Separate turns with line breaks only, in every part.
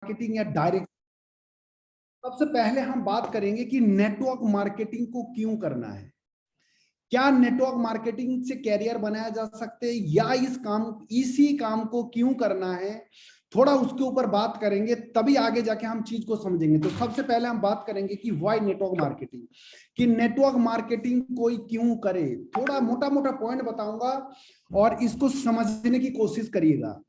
Marketing या direct. सबसे पहले हम बात करेंगे कि नेटवर्क मार्केटिंग को क्यों करना है। क्या नेटवर्क मार्केटिंग से कैरियर बनाया जा सकते हैं या इसी काम को क्यों करना है, थोड़ा उसके ऊपर बात करेंगे, तभी आगे जाके हम चीज को समझेंगे। तो सबसे पहले हम बात करेंगे कि व्हाई नेटवर्क मार्केटिंग, कि नेटवर्क मार्केटिंग कोई क्यों करे। थोड़ा मोटा मोटा पॉइंट बताऊंगा और इसको समझने की कोशिश करिएगा।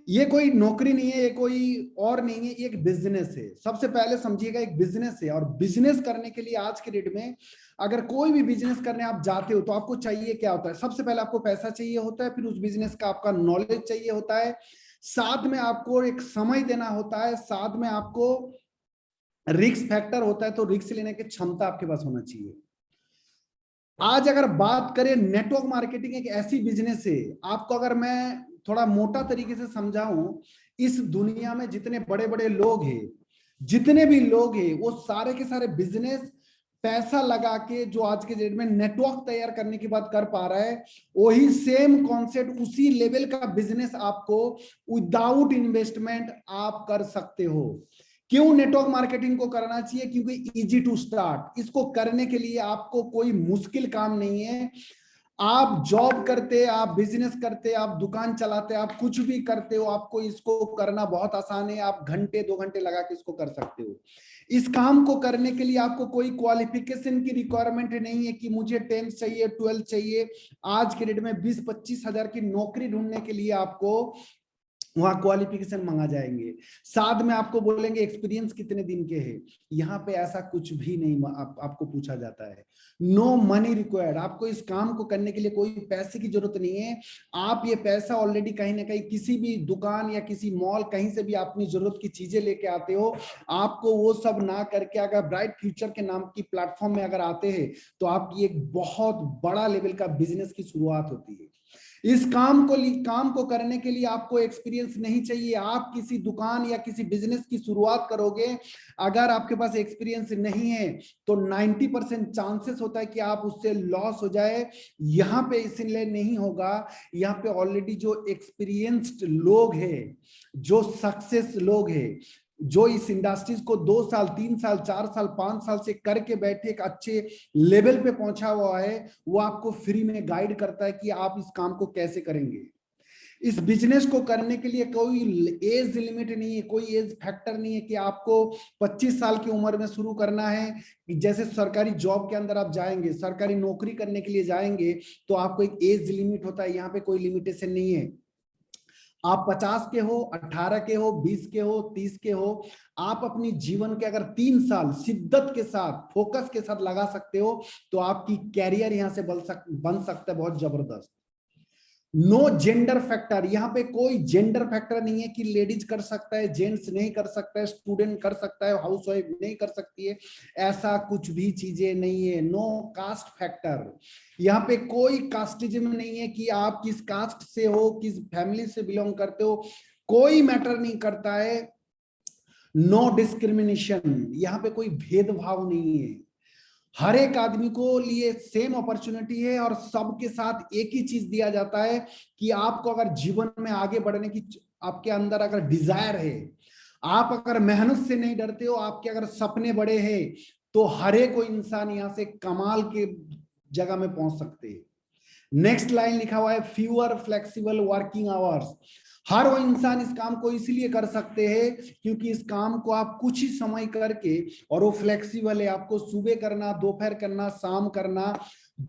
ये कोई नौकरी नहीं है, ये कोई और नहीं है, ये एक बिजनेस है। सबसे पहले समझिएगा, एक बिजनेस है। और बिजनेस करने के लिए आज के डेट में अगर कोई भी बिजनेस करने आप जाते हो तो आपको चाहिए क्या होता है? सबसे पहले आपको पैसा चाहिए होता है, फिर उस बिजनेस का आपका नॉलेज चाहिए होता है, साथ में आपको एक समय देना होता है, साथ में आपको रिस्क फैक्टर होता है, तो रिस्क लेने की क्षमता आपके पास होना चाहिए। आज अगर बात करें, नेटवर्क मार्केटिंग एक ऐसी बिजनेस है, आपको अगर मैं थोड़ा मोटा तरीके से समझाऊं, इस दुनिया में जितने बड़े बड़े लोग हैं, जितने भी लोग हैं, वो सारे के सारे बिजनेस पैसा लगा के जो आज के डेट में नेटवर्क तैयार करने की बात कर पा रहा है, वही सेम कॉन्सेप्ट, उसी लेवल का बिजनेस आपको विदाउट इन्वेस्टमेंट आप कर सकते हो। क्यों नेटवर्क मार्केटिंग को करना चाहिए? क्योंकि इजी टू स्टार्ट। इसको करने के लिए आपको कोई मुश्किल काम नहीं है। आप जॉब करते, आप बिजनेस करते, आप दुकान चलाते, आप कुछ भी करते हो, आपको इसको करना बहुत आसान है। आप घंटे 2 घंटे लगा के इसको कर सकते हो। इस काम को करने के लिए आपको कोई क्वालिफिकेशन की रिक्वायरमेंट नहीं है कि मुझे 10th चाहिए, 12th चाहिए। आज के डेट में 20-25 हजार की नौकरी ढूंढने के लिए आपको वहां क्वालिफिकेशन मांगा जाएंगे, साथ में आपको बोलेंगे एक्सपीरियंस कितने दिन के हैं। यहाँ पे ऐसा कुछ भी नहीं आपको पूछा जाता है। No money required. आपको इस काम को करने के लिए कोई पैसे की जरूरत नहीं है। आप ये पैसा ऑलरेडी कहीं ना कहीं किसी भी दुकान या किसी मॉल, कहीं से भी अपनी जरूरत की चीजें लेके आते हो। आपको वो सब ना करके अगर ब्राइट फ्यूचर के नाम की प्लेटफॉर्म में अगर आते हैं, तो आपकी एक बहुत बड़ा लेवल का बिजनेस की शुरुआत होती है। इस काम को करने के लिए आपको एक्सपीरियंस नहीं चाहिए। आप किसी दुकान या किसी बिजनेस की शुरुआत करोगे, अगर आपके पास एक्सपीरियंस नहीं है तो 90% चांसेस होता है कि आप उससे लॉस हो जाए। यहाँ पे इसलिए नहीं होगा, यहाँ पे ऑलरेडी जो एक्सपीरियंस्ड लोग हैं, जो सक्सेस लोग हैं, जो इस इंडस्ट्रीज को 2 साल, 3 साल, 4 साल, 5 साल से करके बैठे एक अच्छे लेवल पे पहुंचा हुआ है, वो आपको फ्री में गाइड करता है कि आप इस काम को कैसे करेंगे। इस बिजनेस को करने के लिए कोई एज लिमिट नहीं है, कोई एज फैक्टर नहीं है कि आपको 25 साल की उम्र में शुरू करना है। जैसे सरकारी जॉब के अंदर आप जाएंगे, सरकारी नौकरी करने के लिए जाएंगे, तो आपको एक एज लिमिट होता है। यहाँ पे कोई लिमिटेशन नहीं है। आप 50 के हो, 18 के हो, 20 के हो, 30 के हो, आप अपनी जीवन के अगर 3 साल शिद्दत के साथ, फोकस के साथ लगा सकते हो, तो आपकी कैरियर यहां से बन सकता है बहुत जबरदस्त। No gender factor. यहाँ पे कोई जेंडर फैक्टर नहीं है कि लेडीज कर सकता है, जेंट्स नहीं कर सकता है, स्टूडेंट कर सकता है, हाउस वाइफ नहीं कर सकती है। ऐसा कुछ भी चीजें नहीं है। No caste factor. यहाँ पे कोई कास्टिज्म नहीं है कि आप किस कास्ट से हो, किस फैमिली से बिलोंग करते हो, कोई मैटर नहीं करता है। No discrimination. यहाँ पे कोई भेदभाव नहीं है। हर एक आदमी को लिए सेम अपॉर्चुनिटी है और सबके साथ एक ही चीज दिया जाता है कि आपको अगर जीवन में आगे बढ़ने की आपके अंदर अगर डिजायर है, आप अगर मेहनत से नहीं डरते हो, आपके अगर सपने बड़े हैं, तो हर एक कोई इंसान यहां से कमाल के जगह में पहुंच सकते हैं। नेक्स्ट लाइन लिखा हुआ है, फ्यूअर फ्लेक्सिबल वर्किंग आवर्स। हर वो इंसान इस काम को इसलिए कर सकते हैं क्योंकि इस काम को आप कुछ ही समय करके, और वो फ्लेक्सिबल है, आपको सुबह करना, दोपहर करना, शाम करना,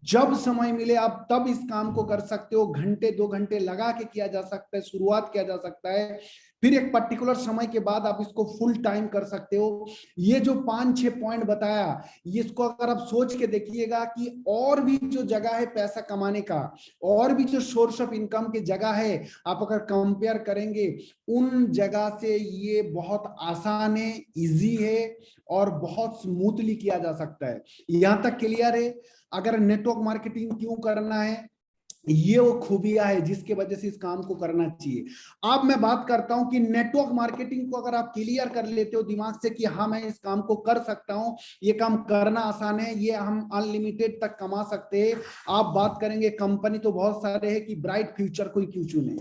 जब समय मिले आप तब इस काम को कर सकते हो। घंटे 2 घंटे लगा के किया जा सकता है, शुरुआत किया जा सकता है, फिर एक पर्टिकुलर समय के बाद आप इसको फुल टाइम कर सकते हो। ये जो 5-6 पॉइंट बताया, इसको अगर आप सोच के देखिएगा कि और भी जो जगह है पैसा कमाने का, और भी जो सोर्स ऑफ इनकम की जगह है, आप अगर कंपेयर करेंगे उन जगह से, ये बहुत आसान है, इजी है और बहुत स्मूथली किया जा सकता है। यहां तक क्लियर है? अगर नेटवर्क मार्केटिंग क्यों करना है, ये वो खूबियां है जिसके वजह से इस काम को करना चाहिए। अब मैं बात करता हूं कि नेटवर्क मार्केटिंग को अगर आप क्लियर कर लेते हो दिमाग से कि हाँ मैं इस काम को कर सकता हूं, ये काम करना आसान है, ये हम अनलिमिटेड तक कमा सकते हैं। आप बात करेंगे कंपनी तो बहुत सारे हैं कि ब्राइट फ्यूचर को क्यों चुने।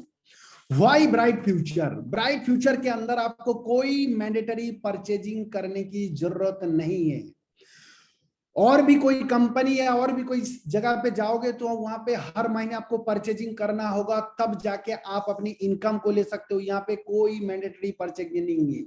Why bright future? Bright future के अंदर आपको कोई मैंडेटरी परचेजिंग करने की जरूरत नहीं है। और भी कोई कंपनी या और भी कोई जगह पे जाओगे तो वहां पे हर महीने आपको परचेजिंग करना होगा, तब जाके आप अपनी इनकम को ले सकते हो। यहाँ पे कोई मैंडेटरी परचेजिंग नहीं है।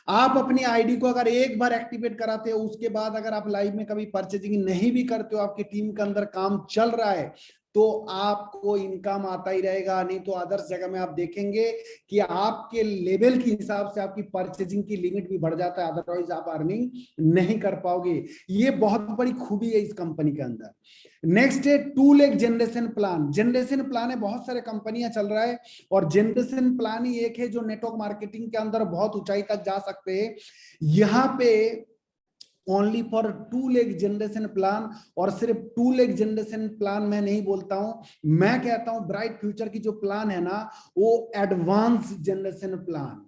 आप अपनी आईडी को अगर एक बार एक्टिवेट कराते हो, उसके बाद अगर आप लाइव में कभी परचेजिंग नहीं भी करते हो, आपकी टीम के अंदर काम चल रहा है, तो आपको इनकम आता ही रहेगा। नहीं तो अदर्स जगह में आप देखेंगे कि आपके लेवल के हिसाब से आपकी परचेजिंग की लिमिट भी बढ़ जाता है, अदरवाइज आप अर्निंग नहीं कर पाओगे। ये बहुत बड़ी खूबी है इस कंपनी के अंदर। नेक्स्ट है two leg generation plan. Generation plan है, बहुत सारे कंपनियां चल रहा है, और जनरेशन प्लान ही एक है जो नेटवर्क मार्केटिंग के अंदर बहुत ऊंचाई तक जा सकते हैं। यहाँ पे only for two leg generation plan, और सिर्फ टू लेग जनरेशन प्लान मैं नहीं बोलता हूं, मैं कहता हूं ब्राइट फ्यूचर की जो प्लान है ना, वो एडवांस जनरेशन प्लान।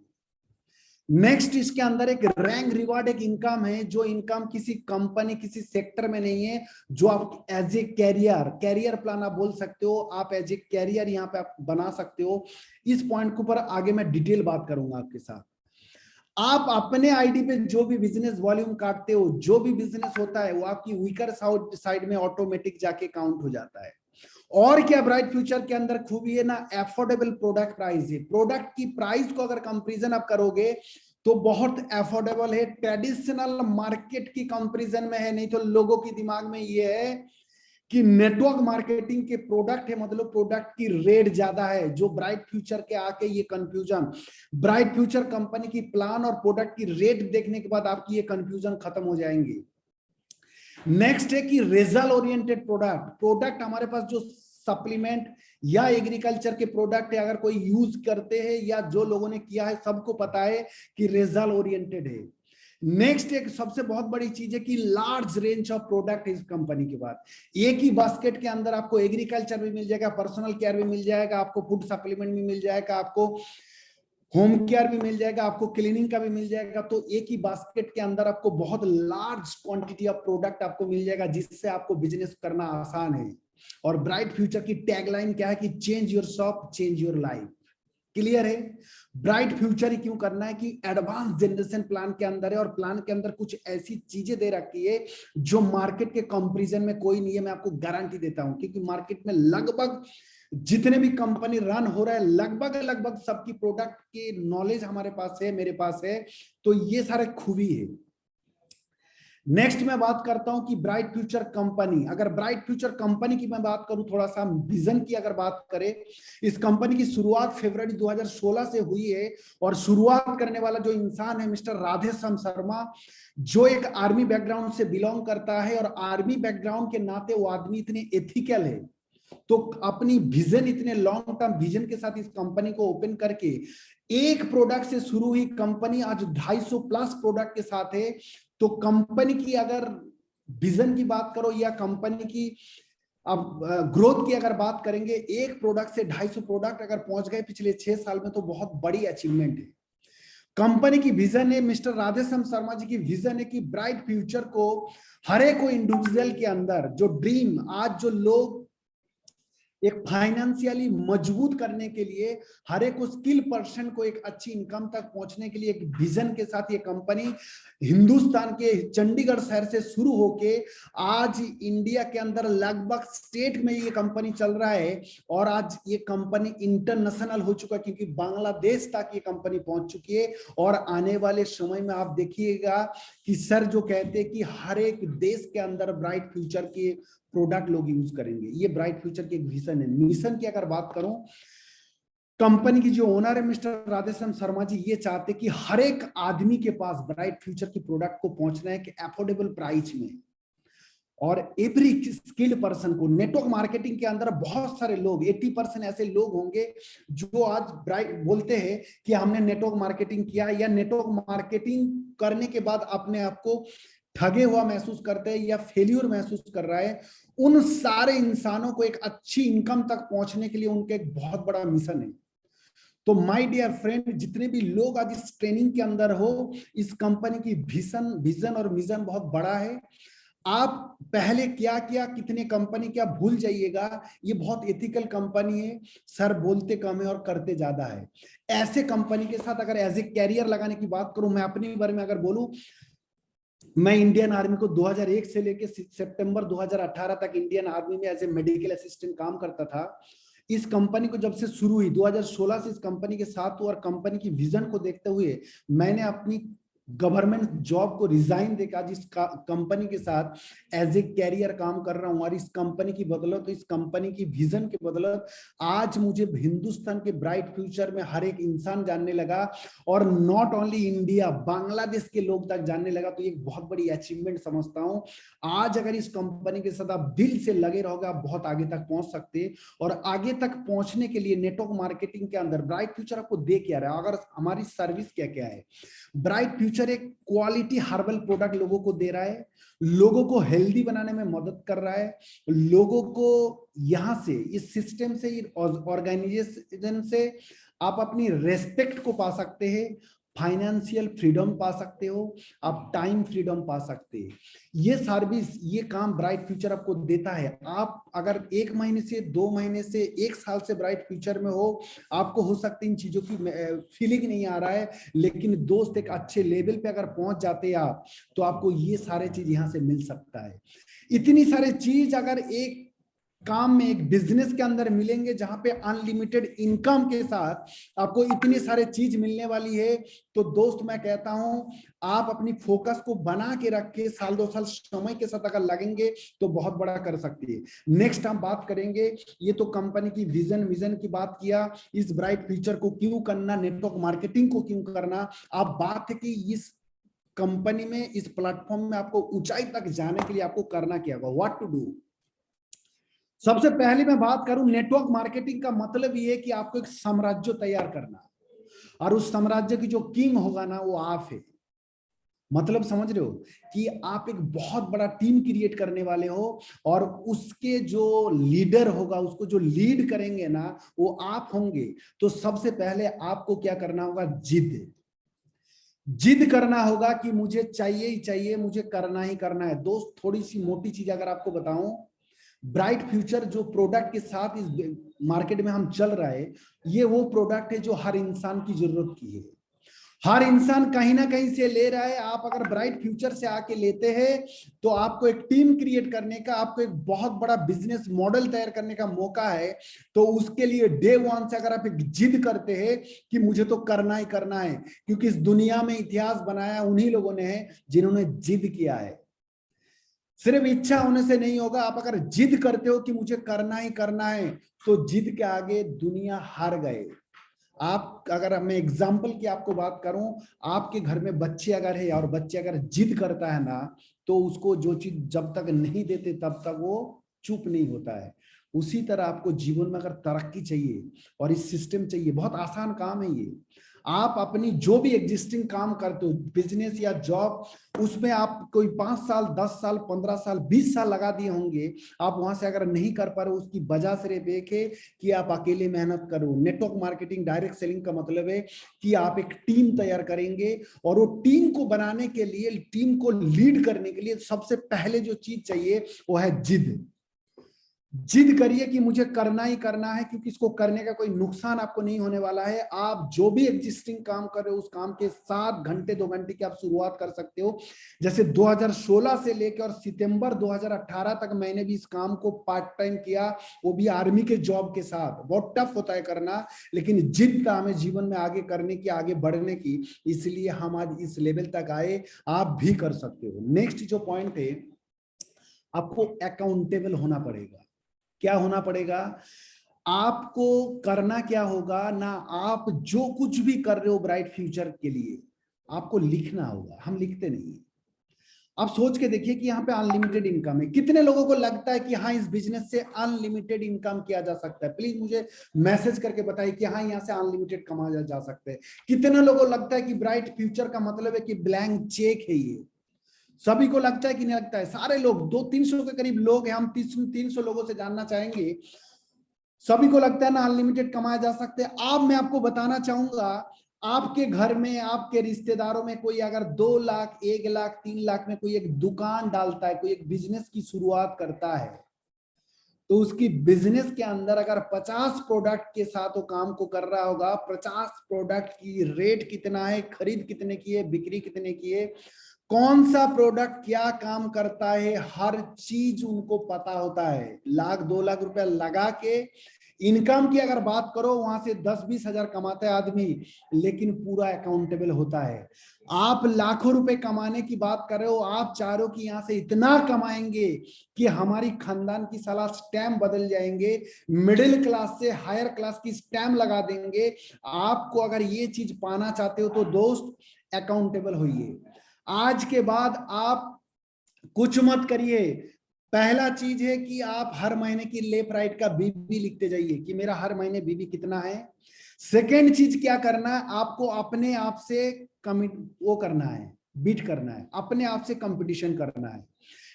नेक्स्ट इसके अंदर एक रैंक रिवार्ड, एक इनकम है, जो इनकम किसी कंपनी किसी सेक्टर में नहीं है, जो आप एज ए कैरियर प्लान आप बोल सकते हो, आप एज ए कैरियर यहाँ पे आप बना सकते हो। इस पॉइंट के ऊपर आगे मैं डिटेल बात करूंगा आपके साथ। आप अपने आईडी पे जो भी बिजनेस वॉल्यूम काटते हो, जो भी बिजनेस होता है, वो आपकी वीकर साइड में ऑटोमेटिक जाके काउंट हो जाता है। और क्या ब्राइट फ्यूचर के अंदर खूबी है ना, अफोर्डेबल प्रोडक्ट प्राइस है। प्रोडक्ट की प्राइस को अगर कंपैरिजन आप करोगे तो बहुत अफोर्डेबल है, ट्रेडिशनल मार्केट की कंपैरिजन में है। नहीं तो लोगों के दिमाग में ये है कि नेटवर्क मार्केटिंग के प्रोडक्ट है, मतलब प्रोडक्ट की रेट ज्यादा है। जो ब्राइट फ्यूचर के आके ये कंफ्यूजन, ब्राइट फ्यूचर कंपनी की प्लान और प्रोडक्ट की रेट देखने के बाद आपकी ये कंफ्यूजन खत्म हो जाएंगी। नेक्स्ट है कि रिजल्ट ओरिएंटेड प्रोडक्ट हमारे पास जो सप्लीमेंट या एग्रीकल्चर के प्रोडक्ट है, अगर कोई यूज करते हैं या जो लोगों ने किया है सबको पता है कि रिजल्ट ओरिएंटेड है। नेक्स्ट एक सबसे बहुत बड़ी चीज है कि लार्ज रेंज ऑफ प्रोडक्ट इस कंपनी के बाद। एक ही बास्केट के अंदर आपको एग्रीकल्चर भी मिल जाएगा, पर्सनल केयर भी मिल जाएगा, आपको फूड सप्लीमेंट भी मिल जाएगा, आपको होम केयर भी मिल जाएगा, आपको क्लीनिंग का भी मिल जाएगा। तो एक ही बास्केट के अंदर आपको बहुत लार्ज क्वांटिटी ऑफ प्रोडक्ट आपको मिल जाएगा, जिससे आपको बिजनेस करना आसान है। और ब्राइट फ्यूचर की टैगलाइन क्या है कि change your shop change your life. Clear है? ब्राइट फ्यूचर ही क्यों करना है कि एडवांस जनरेशन प्लान के अंदर है, और प्लान के अंदर कुछ ऐसी चीजें दे रखी है जो मार्केट के कंपैरिजन में कोई नहीं है। मैं आपको गारंटी देता हूं, क्योंकि मार्केट में लगभग जितने भी कंपनी रन हो रहा है, लगभग लगभग सबकी प्रोडक्ट की नॉलेज हमारे पास है, मेरे पास है। तो ये सारे खूबी है। नेक्स्ट मैं बात करता हूं कि ब्राइट फ्यूचर कंपनी, अगर ब्राइट फ्यूचर कंपनी की मैं बात करूं, थोड़ा सा विजन की अगर बात करें, इस कंपनी की शुरुआत फरवरी 2016 से हुई है। और शुरुआत करने वाला जो इंसान है मिस्टर राधेश्याम शर्मा, जो एक आर्मी बैकग्राउंड से बिलोंग करता है, और आर्मी बैकग्राउंड के नाते वो आदमी इतने एथिकल है, तो अपनी विजन, इतने लॉन्ग टर्म विजन के साथ इस कंपनी को ओपन करके एक प्रोडक्ट से शुरू हुई कंपनी आज 250 प्लस प्रोडक्ट के साथ है। तो कंपनी की अगर विजन की बात करो या कंपनी की अब ग्रोथ की अगर बात करेंगे, एक प्रोडक्ट से 250 प्रोडक्ट अगर पहुंच गए पिछले 6 साल में, तो बहुत बड़ी अचीवमेंट है। कंपनी की विजन है, मिस्टर राधेश्याम शर्मा जी की विजन है कि ब्राइट फ्यूचर को हर एक को इंडिविजुअल के अंदर जो ड्रीम, आज जो लोग एक फाइनेंशियली मजबूत करने के लिए, हर एक स्किल पर्सन को एक अच्छी इनकम तक पहुंचने के लिए एक विजन के साथ ये कंपनी हिंदुस्तान के चंडीगढ़ शहर से शुरू होके आज इंडिया के अंदर लगभग स्टेट में ये कंपनी चल रहा है। और आज ये कंपनी इंटरनेशनल हो चुका है, क्योंकि बांग्लादेश तक ये कंपनी पहुंच चुकी है। और आने वाले समय में आप देखिएगा कि सर जो कहते हैं कि हर एक देश के अंदर ब्राइट फ्यूचर के प्रोडक्ट लोग यूज करेंगे। ये ब्राइट फ्यूचर की एक विजन है। मिशन की अगर बात करूं, कंपनी की जो ओनर है मिस्टर राधेश्याम शर्मा जी, ये चाहते कि हर एक आदमी के पास ब्राइट फ्यूचर की प्रोडक्ट को पहुंचना है कि अफोर्डेबल प्राइस में। और एवरी स्किल्ड पर्सन को नेटवर्क मार्केटिंग के अंदर बहुत सारे लोग, 80% ऐसे लोग होंगे जो आज ब्राइट बोलते हैं कि हमने नेटवर्क मार्केटिंग किया, या नेटवर्क मार्केटिंग करने के बाद अपने आप को ठगे हुआ महसूस करते हैं या फेल्यूर महसूस कर रहा है। उन सारे इंसानों को एक अच्छी इनकम तक पहुंचने के लिए उनका एक बहुत बड़ा मिशन है। तो माय डियर फ्रेंड, जितने भी लोग आज इस ट्रेनिंग के अंदर हो, इस कंपनी की विजन और मिशन बहुत बड़ा है। आप पहले क्या किया, कितने कंपनी क्या, भूल जाइएगा। ये बहुत एथिकल कंपनी है, सर बोलते कम है और करते ज्यादा है। ऐसे कंपनी के साथ अगर एज ए कैरियर लगाने की बात करूं, मैं अपने बारे में अगर बोलूं, मैं इंडियन आर्मी को 2001 से लेकर सितंबर 2018 तक इंडियन आर्मी में एज ए मेडिकल असिस्टेंट काम करता था। इस कंपनी को जब से शुरू हुई 2016 से इस कंपनी के साथ हुआ, और कंपनी की विजन को देखते हुए मैंने अपनी गवर्नमेंट जॉब को रिजाइन देकर आज इस कंपनी के साथ एज ए कैरियर काम कर रहा हूं। और इस कंपनी की बदौलत, इस कंपनी की विजन की बदौलत आज मुझे हिंदुस्तान के ब्राइट फ्यूचर में हर एक इंसान जानने लगा, और नॉट ओनली इंडिया, बांग्लादेश के लोग तक जानने लगा। तो ये एक बहुत बड़ी अचीवमेंट समझता हूं। आज अगर इस कंपनी के साथ आप दिल से लगे रहोगे, आप बहुत आगे तक पहुंच सकते हैं। और आगे तक पहुंचने के लिए नेटवर्क मार्केटिंग के अंदर ब्राइट फ्यूचर आपको दे क्या रहा है, अगर हमारी सर्विस क्या क्या है। ब्राइट फ्यूचर एक क्वालिटी हर्बल प्रोडक्ट लोगों को दे रहा है, लोगों को हेल्दी बनाने में मदद कर रहा है, लोगों को यहां से, इस सिस्टम से, ऑर्गेनाइजेशन से आप अपनी रेस्पेक्ट को पा सकते हैं, फाइनेंशियल फ्रीडम पा सकते हो, आप टाइम फ्रीडम पा सकते हैं। ये सर्विस, ये काम ब्राइट फ्यूचर आपको देता है। आप अगर 1 महीने से, 2 महीने से, 1 साल से ब्राइट फ्यूचर में हो, आपको हो सकती इन चीजों की फीलिंग नहीं आ रहा है, लेकिन दोस्त एक अच्छे लेवल पे अगर पहुंच जाते हैं आप, तो आपको ये सारे चीज यहां से मिल सकता है। इतनी सारे चीज अगर एक काम में, एक बिजनेस के अंदर मिलेंगे, जहां पे अनलिमिटेड इनकम के साथ आपको इतनी सारे चीज मिलने वाली है, तो दोस्त मैं कहता हूं आप अपनी फोकस को बना के रख के साल 2 साल समय के साथ अगर लगेंगे तो बहुत बड़ा कर सकती है। नेक्स्ट हम बात करेंगे, ये तो कंपनी की विजन की बात किया, इस ब्राइट फ्यूचर को क्यों करना, नेटवर्क मार्केटिंग को क्यों करना। आप बात है कि इस कंपनी में, इस प्लेटफॉर्म में आपको ऊंचाई तक जाने के लिए आपको करना क्या होगा, व्हाट टू डू। सबसे पहले मैं बात करूं, नेटवर्क मार्केटिंग का मतलब ये है कि आपको एक साम्राज्य तैयार करना, और उस साम्राज्य की जो किंग होगा ना, वो आप है। मतलब समझ रहे हो कि आप एक बहुत बड़ा टीम क्रिएट करने वाले हो, और उसके जो लीडर होगा, उसको जो लीड करेंगे ना, वो आप होंगे। तो सबसे पहले आपको क्या करना होगा, जिद करना होगा कि मुझे चाहिए ही चाहिए, मुझे करना ही करना है। दोस्त थोड़ी सी मोटी चीज अगर आपको बताऊं, ब्राइट फ्यूचर जो प्रोडक्ट के साथ इस मार्केट में हम चल रहा है, ये वो प्रोडक्ट है जो हर इंसान की जरूरत की है। हर इंसान कहीं ना कहीं से ले रहा है। आप अगर ब्राइट फ्यूचर से आके लेते हैं, तो आपको एक टीम क्रिएट करने का, आपको एक बहुत बड़ा बिजनेस मॉडल तैयार करने का मौका है। तो उसके लिए डे 1 से अगर आप एक जिद करते हैं कि मुझे तो करना ही करना है, क्योंकि इस दुनिया में इतिहास बनाया उन्हीं लोगों ने है जिन्होंने जिद किया है। सिर्फ इच्छा होने से नहीं होगा। आप अगर जिद करते हो कि मुझे करना ही करना है, तो जिद के आगे दुनिया हार गए। आप अगर, मैं एग्जाम्पल की आपको बात करूं, आपके घर में बच्चे अगर है, और बच्चे अगर जिद करता है ना, तो उसको जो चीज जब तक नहीं देते तब तक वो चुप नहीं होता है। उसी तरह आपको जीवन में अगर तरक्की चाहिए और इस सिस्टम चाहिए, बहुत आसान काम है ये। आप अपनी जो भी एग्जिस्टिंग काम करते हो, बिजनेस या जॉब, उसमें आप कोई 5 साल, 10 साल, 15 साल, 20 साल लगा दिए होंगे। आप वहां से अगर नहीं कर पा रहे, उसकी वजह सिर्फ एक है कि आप अकेले मेहनत करो। नेटवर्क मार्केटिंग, डायरेक्ट सेलिंग का मतलब है कि आप एक टीम तैयार करेंगे, और वो टीम को बनाने के लिए, टीम को लीड करने के लिए सबसे पहले जो चीज चाहिए वो है जिद। जिद करिए कि मुझे करना ही करना है, क्योंकि इसको करने का कोई नुकसान आपको नहीं होने वाला है। आप जो भी एग्जिस्टिंग काम कर रहे हो, उस काम के 7 घंटे 2 घंटे की आप शुरुआत कर सकते हो। जैसे 2016 से लेकर और सितंबर 2018 तक मैंने भी इस काम को पार्ट टाइम किया, वो भी आर्मी के जॉब के साथ। बहुत टफ होता है करना, लेकिन जिद था हमें जीवन में आगे करने की, आगे बढ़ने की, इसलिए हम आज इस लेवल तक आए। आप भी कर सकते हो। नेक्स्ट जो पॉइंट है, आपको अकाउंटेबल होना पड़ेगा। क्या होना पड़ेगा, आपको करना क्या होगा ना, आप जो कुछ भी कर रहे हो ब्राइट फ्यूचर के लिए, आपको लिखना होगा। हम लिखते नहीं है। आप सोच के देखिए कि यहाँ पे अनलिमिटेड इनकम है। कितने लोगों को लगता है कि हाँ, इस बिजनेस से अनलिमिटेड इनकम किया जा सकता है? प्लीज मुझे मैसेज करके बताइए कि हाँ, यहाँ से अनलिमिटेड कमाया जा सकता है। कितने लोगों को लगता है कि ब्राइट फ्यूचर का मतलब है कि ब्लैंक चेक है ये? सभी को लगता है कि नहीं लगता है? सारे लोग, 200-300 के करीब लोग हैं, हम 300 लोगों से जानना चाहेंगे। सभी को लगता है ना अनलिमिटेड कमाया जा सकते हैं? अब मैं आपको बताना चाहूंगा, आपके घर में, आपके रिश्तेदारों में कोई अगर 2 लाख, 1 लाख, 3 लाख में कोई एक दुकान डालता है, कोई एक बिजनेस की शुरुआत करता है, तो उसकी बिजनेस के अंदर अगर 50 प्रोडक्ट के साथ वो काम को कर रहा होगा, 50 प्रोडक्ट की रेट कितना है, खरीद कितने की है, बिक्री कितने की है, कौन सा प्रोडक्ट क्या काम करता है, हर चीज उनको पता होता है। लाख 2 लाख रुपया लगा के इनकम की अगर बात करो, वहां से 10-20 हजार कमाता है आदमी, लेकिन पूरा अकाउंटेबल होता है। आप लाखों रुपए कमाने की बात कर रहे हो, आप चारों की यहां से इतना कमाएंगे कि हमारी खानदान की साला स्टैम्प बदल जाएंगे, मिडिल क्लास से हायर क्लास की स्टैम्प लगा देंगे। आपको अगर ये चीज पाना चाहते हो तो दोस्त अकाउंटेबल होइए। आज के बाद आप कुछ मत करिए। पहला चीज है कि आप हर महीने की लेफ्ट राइट का बीबी लिखते जाइए कि मेरा हर महीने बीबी कितना है। सेकेंड चीज क्या करना है, आपको अपने आप से कमिट वो करना है, बीट करना है, अपने आप से कंपटीशन करना है।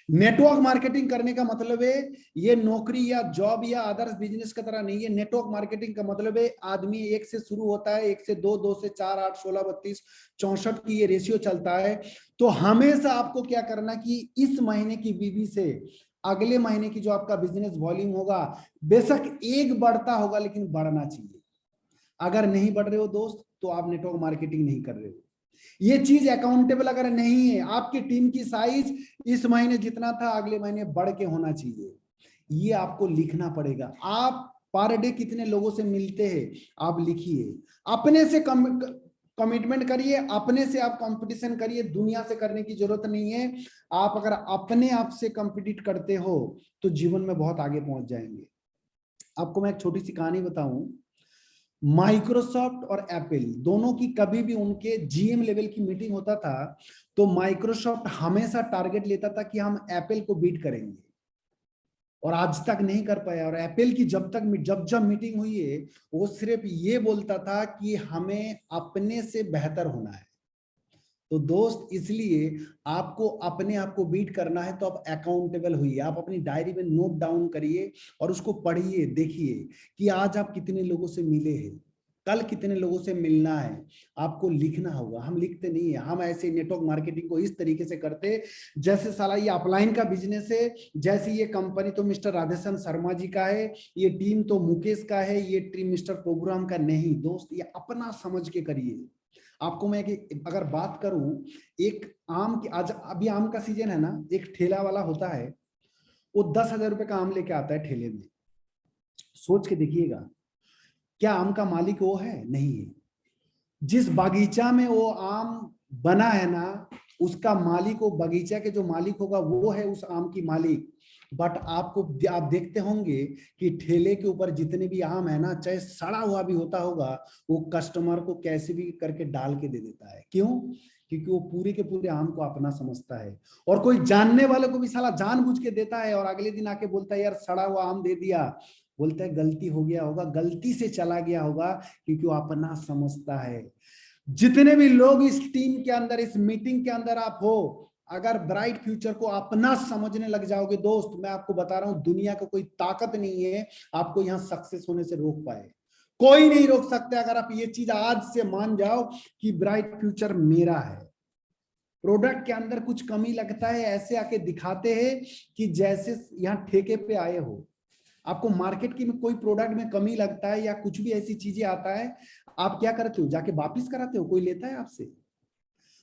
नेटवर्क मार्केटिंग करने का मतलब है ये नौकरी या जॉब या अदर्स बिजनेस की तरह नहीं है। नेटवर्क मार्केटिंग का मतलब है आदमी 1 से शुरू होता है, 1 से 2, 2 से 4, 8, 16, 32, 64 की ये रेशियो चलता है। तो हमेशा आपको क्या करना कि इस महीने की बीबी से अगले महीने की जो आपका बिजनेस वॉल्यूम होगा, बेशक एक बढ़ता होगा लेकिन बढ़ना चाहिए। अगर नहीं बढ़ रहे हो दोस्त, तो आप नेटवर्क मार्केटिंग नहीं कर रहे हो। ये चीज अकाउंटेबल अगर नहीं है, आपकी टीम की साइज इस महीने जितना था अगले महीने बढ़ के होना चाहिए, ये आपको लिखना पड़ेगा। आप पर डे कितने लोगों से मिलते हैं आप लिखिए, अपने से कमिटमेंट करिए, अपने से आप कंपटीशन करिए, दुनिया से करने की जरूरत नहीं है। आप अगर अपने आप से कंपीट करते हो तो जीवन में बहुत आगे पहुंच जाएंगे। आपको मैं एक छोटी सी कहानी बताऊं। माइक्रोसॉफ्ट और एप्पल दोनों की कभी भी उनके जीएम लेवल की मीटिंग होता था तो माइक्रोसॉफ्ट हमेशा टारगेट लेता था कि हम एप्पल को बीट करेंगे, और आज तक नहीं कर पाया। और एप्पल की जब जब मीटिंग हुई है, वो सिर्फ ये बोलता था कि हमें अपने से बेहतर होना है। तो दोस्त, इसलिए आपको अपने आप को बीट करना है तो आप अकाउंटेबल हुई, आप अपनी डायरी में नोट डाउन करिए और उसको पढ़िए, देखिए कि आज आप कितने लोगों से मिले हैं, कल कितने लोगों से मिलना है, आपको लिखना होगा। हम लिखते नहीं है, हम ऐसे नेटवर्क मार्केटिंग को इस तरीके से करते जैसे साला ये अपलाइन का बिजनेस है, जैसे ये कंपनी तो मिस्टर राधेश्याम शर्मा जी का है, ये टीम तो मुकेश का है, ये टीम मिस्टर प्रोग्राम का नहीं। दोस्त, ये अपना समझ के करिए। आपको मैं अगर बात करूं, एक आम की, आज अभी आम का सीजन है ना, एक ठेला वाला होता है, वो 10,000 रुपए का आम लेके आता है ठेले में। सोच के देखिएगा, क्या आम का मालिक वो है? नहीं है। जिस बागीचा में वो आम बना है ना, उसका मालिक, वो बगीचा के जो मालिक होगा वो है उस आम की मालिक। बट आप देखते होंगे कि ठेले के ऊपर जितने भी आम है ना, चाहे सड़ा हुआ भी होता होगा, वो कस्टमर को कैसे भी करके डाल के दे देता है। क्यों? क्योंकि वो पूरे के पूरे आम को अपना समझता है। और कोई जानने वाले को भी साला जानबूझ के देता है और अगले दिन आके बोलता है यार सड़ा हुआ आम दे दिया। बोलता है गलती हो गया होगा, गलती से चला गया होगा, क्योंकि वो अपना समझता है। जितने भी लोग इस टीम के अंदर, इस मीटिंग के अंदर आप हो, अगर ब्राइट फ्यूचर को अपना समझने लग जाओगे दोस्त, मैं आपको बता रहा हूं, दुनिया का कोई ताकत नहीं है आपको यहां सक्सेस होने से रोक पाए। कोई नहीं रोक सकता अगर आप ये चीज आज से मान जाओ कि ब्राइट फ्यूचर मेरा है। प्रोडक्ट के अंदर कुछ कमी लगता है, ऐसे आके दिखाते हैं कि जैसे यहाँ ठेके पे आए हो। आपको मार्केट की में कोई प्रोडक्ट में कमी लगता है या कुछ भी ऐसी चीजें आता है, आप क्या करते हो? जाके वापिस कराते हो? कोई लेता है आपसे?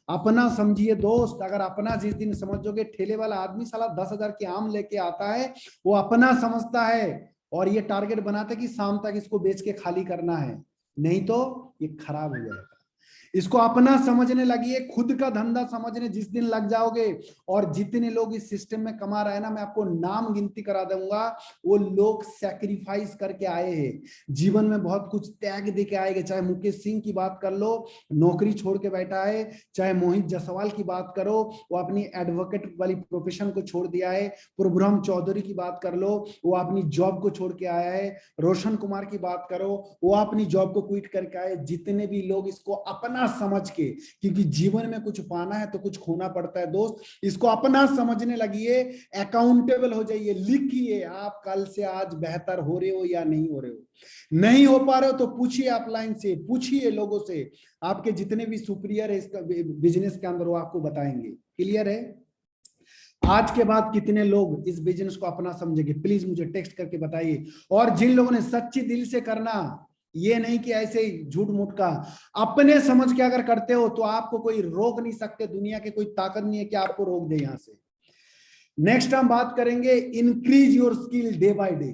अपना समझिए दोस्त। अगर अपना जिस दिन समझोगे, ठेले वाला आदमी साला 10,000 के आम लेके आता है, वो अपना समझता है और ये टारगेट बनाता है कि शाम तक इसको बेच के खाली करना है, नहीं तो ये खराब हो जाएगा। इसको अपना समझने लगिए, खुद का धंधा समझने जिस दिन लग जाओगे, और जितने लोग इस सिस्टम में कमा रहे हैं ना, मैं आपको नाम गिनती करा दूंगा, वो लोग सैक्रिफाइस करके आए हैं, जीवन में बहुत कुछ त्याग दे के आएंगे। चाहे मुकेश सिंह की बात कर लो, नौकरी छोड़ के बैठा है, चाहे मोहित जायसवाल की बात करो, वो अपनी एडवोकेट वाली प्रोफेशन को छोड़ दिया है, प्रभुराम चौधरी की बात कर लो, वो अपनी जॉब को छोड़ के आया है, रोशन कुमार की बात करो, वो अपनी जॉब को क्विट करके आए। जितने भी लोग इसको अपना समझ के, क्योंकि जीवन में कुछ पाना है तो कुछ खोना पड़ता है दोस्त, इसको अपना समझने लगिए, अकाउंटेबल हो जाइए, लिखिए आप कल से आज बेहतर हो रहे हो या नहीं हो रहे हो। नहीं हो पा रहे हो तो पूछिए अपलाइन से, पूछिए लोगों से, आपके जितने भी सुपीरियर है इसका बिजनेस के अंदर वो आपको बताएंगे। क्लियर है? आज के बाद कितने लोग इस बिजनेस को अपना समझेंगे, प्लीज मुझे टेक्स्ट करके बताइए। और जिन लोगों ने सच्ची दिल से करना, ये नहीं कि ऐसे ही झूठ मूठ का, अपने समझ के अगर करते हो तो आपको कोई रोक नहीं सकते, दुनिया की कोई ताकत नहीं है कि आपको रोक दे यहां से। नेक्स्ट हम बात करेंगे increase your skill day by day.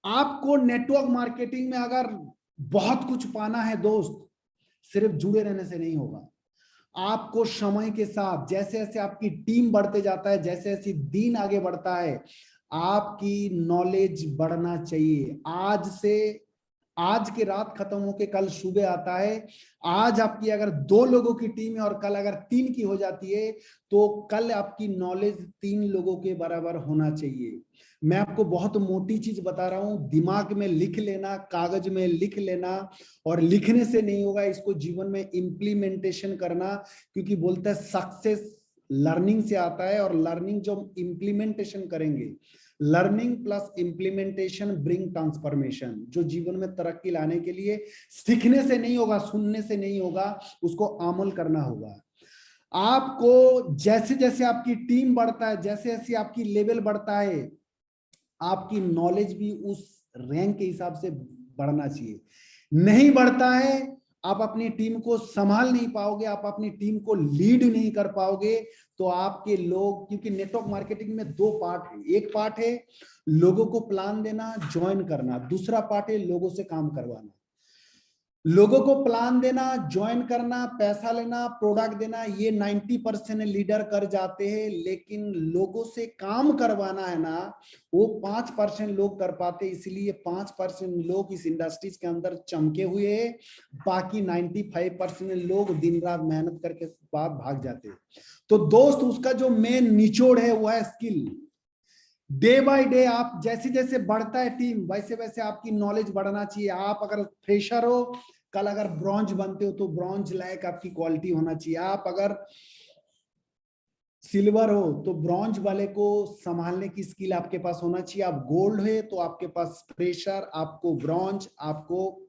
आपको नेटवर्क मार्केटिंग में अगर बहुत कुछ पाना है दोस्त, सिर्फ जुड़े रहने से नहीं होगा। आपको समय के साथ जैसे जैसे आपकी टीम बढ़ते जाता है, जैसे जैसे दिन आगे बढ़ता है, आपकी नॉलेज बढ़ना चाहिए। आज की रात खत्म होके कल सुबह आता है। आज आपकी अगर 2 लोगों की टीम है और कल अगर 3 की हो जाती है, तो कल आपकी नॉलेज 3 लोगों के बराबर होना चाहिए। मैं आपको बहुत मोटी चीज बता रहा हूं, दिमाग में लिख लेना, कागज में लिख लेना, और लिखने से नहीं होगा, इसको जीवन में इंप्लीमेंटेशन करना, क्योंकि बोलते हैं सक्सेस लर्निंग से आता है, और लर्निंग जो हम इंप्लीमेंटेशन करेंगे, learning plus implementation bring transformation. जो जीवन में तरक्की लाने के लिए सीखने से नहीं होगा, सुनने से नहीं होगा, उसको अमल करना होगा। आपको जैसे जैसे आपकी टीम बढ़ता है, जैसे जैसे आपकी लेवल बढ़ता है, आपकी नॉलेज भी उस रैंक के हिसाब से बढ़ना चाहिए। नहीं बढ़ता है, आप अपनी टीम को संभाल नहीं पाओगे, आप अपनी टीम को लीड नहीं कर पाओगे, तो आपके लोग, क्योंकि नेटवर्क मार्केटिंग में 2 पार्ट है। एक पार्ट है लोगों को प्लान देना, ज्वाइन करना, दूसरा पार्ट है लोगों से काम करवाना। लोगों को प्लान देना, ज्वाइन करना, पैसा लेना, प्रोडक्ट देना, ये 90% लीडर कर जाते हैं, लेकिन लोगों से काम करवाना है ना, वो 5% लोग कर पाते। इसलिए 5% लोग इस इंडस्ट्रीज के अंदर चमके हुए हैं, बाकी 95% लोग दिन रात मेहनत करके बाद भाग जाते हैं। तो दोस्त, उसका जो मेन निचोड़ है वो है स्किल। डे बाय डे आप जैसे जैसे बढ़ता है टीम, वैसे वैसे आपकी नॉलेज बढ़ना चाहिए। आप अगर फ्रेशर हो, कल अगर ब्रॉन्ज बनते हो तो ब्रॉन्ज लायक आपकी क्वालिटी होना चाहिए। आप अगर सिल्वर हो तो ब्रॉन्ज वाले को संभालने की स्किल आपके पास होना चाहिए। आप गोल्ड है तो आपके पास फ्रेशर, आपको ब्रॉन्ज, आपको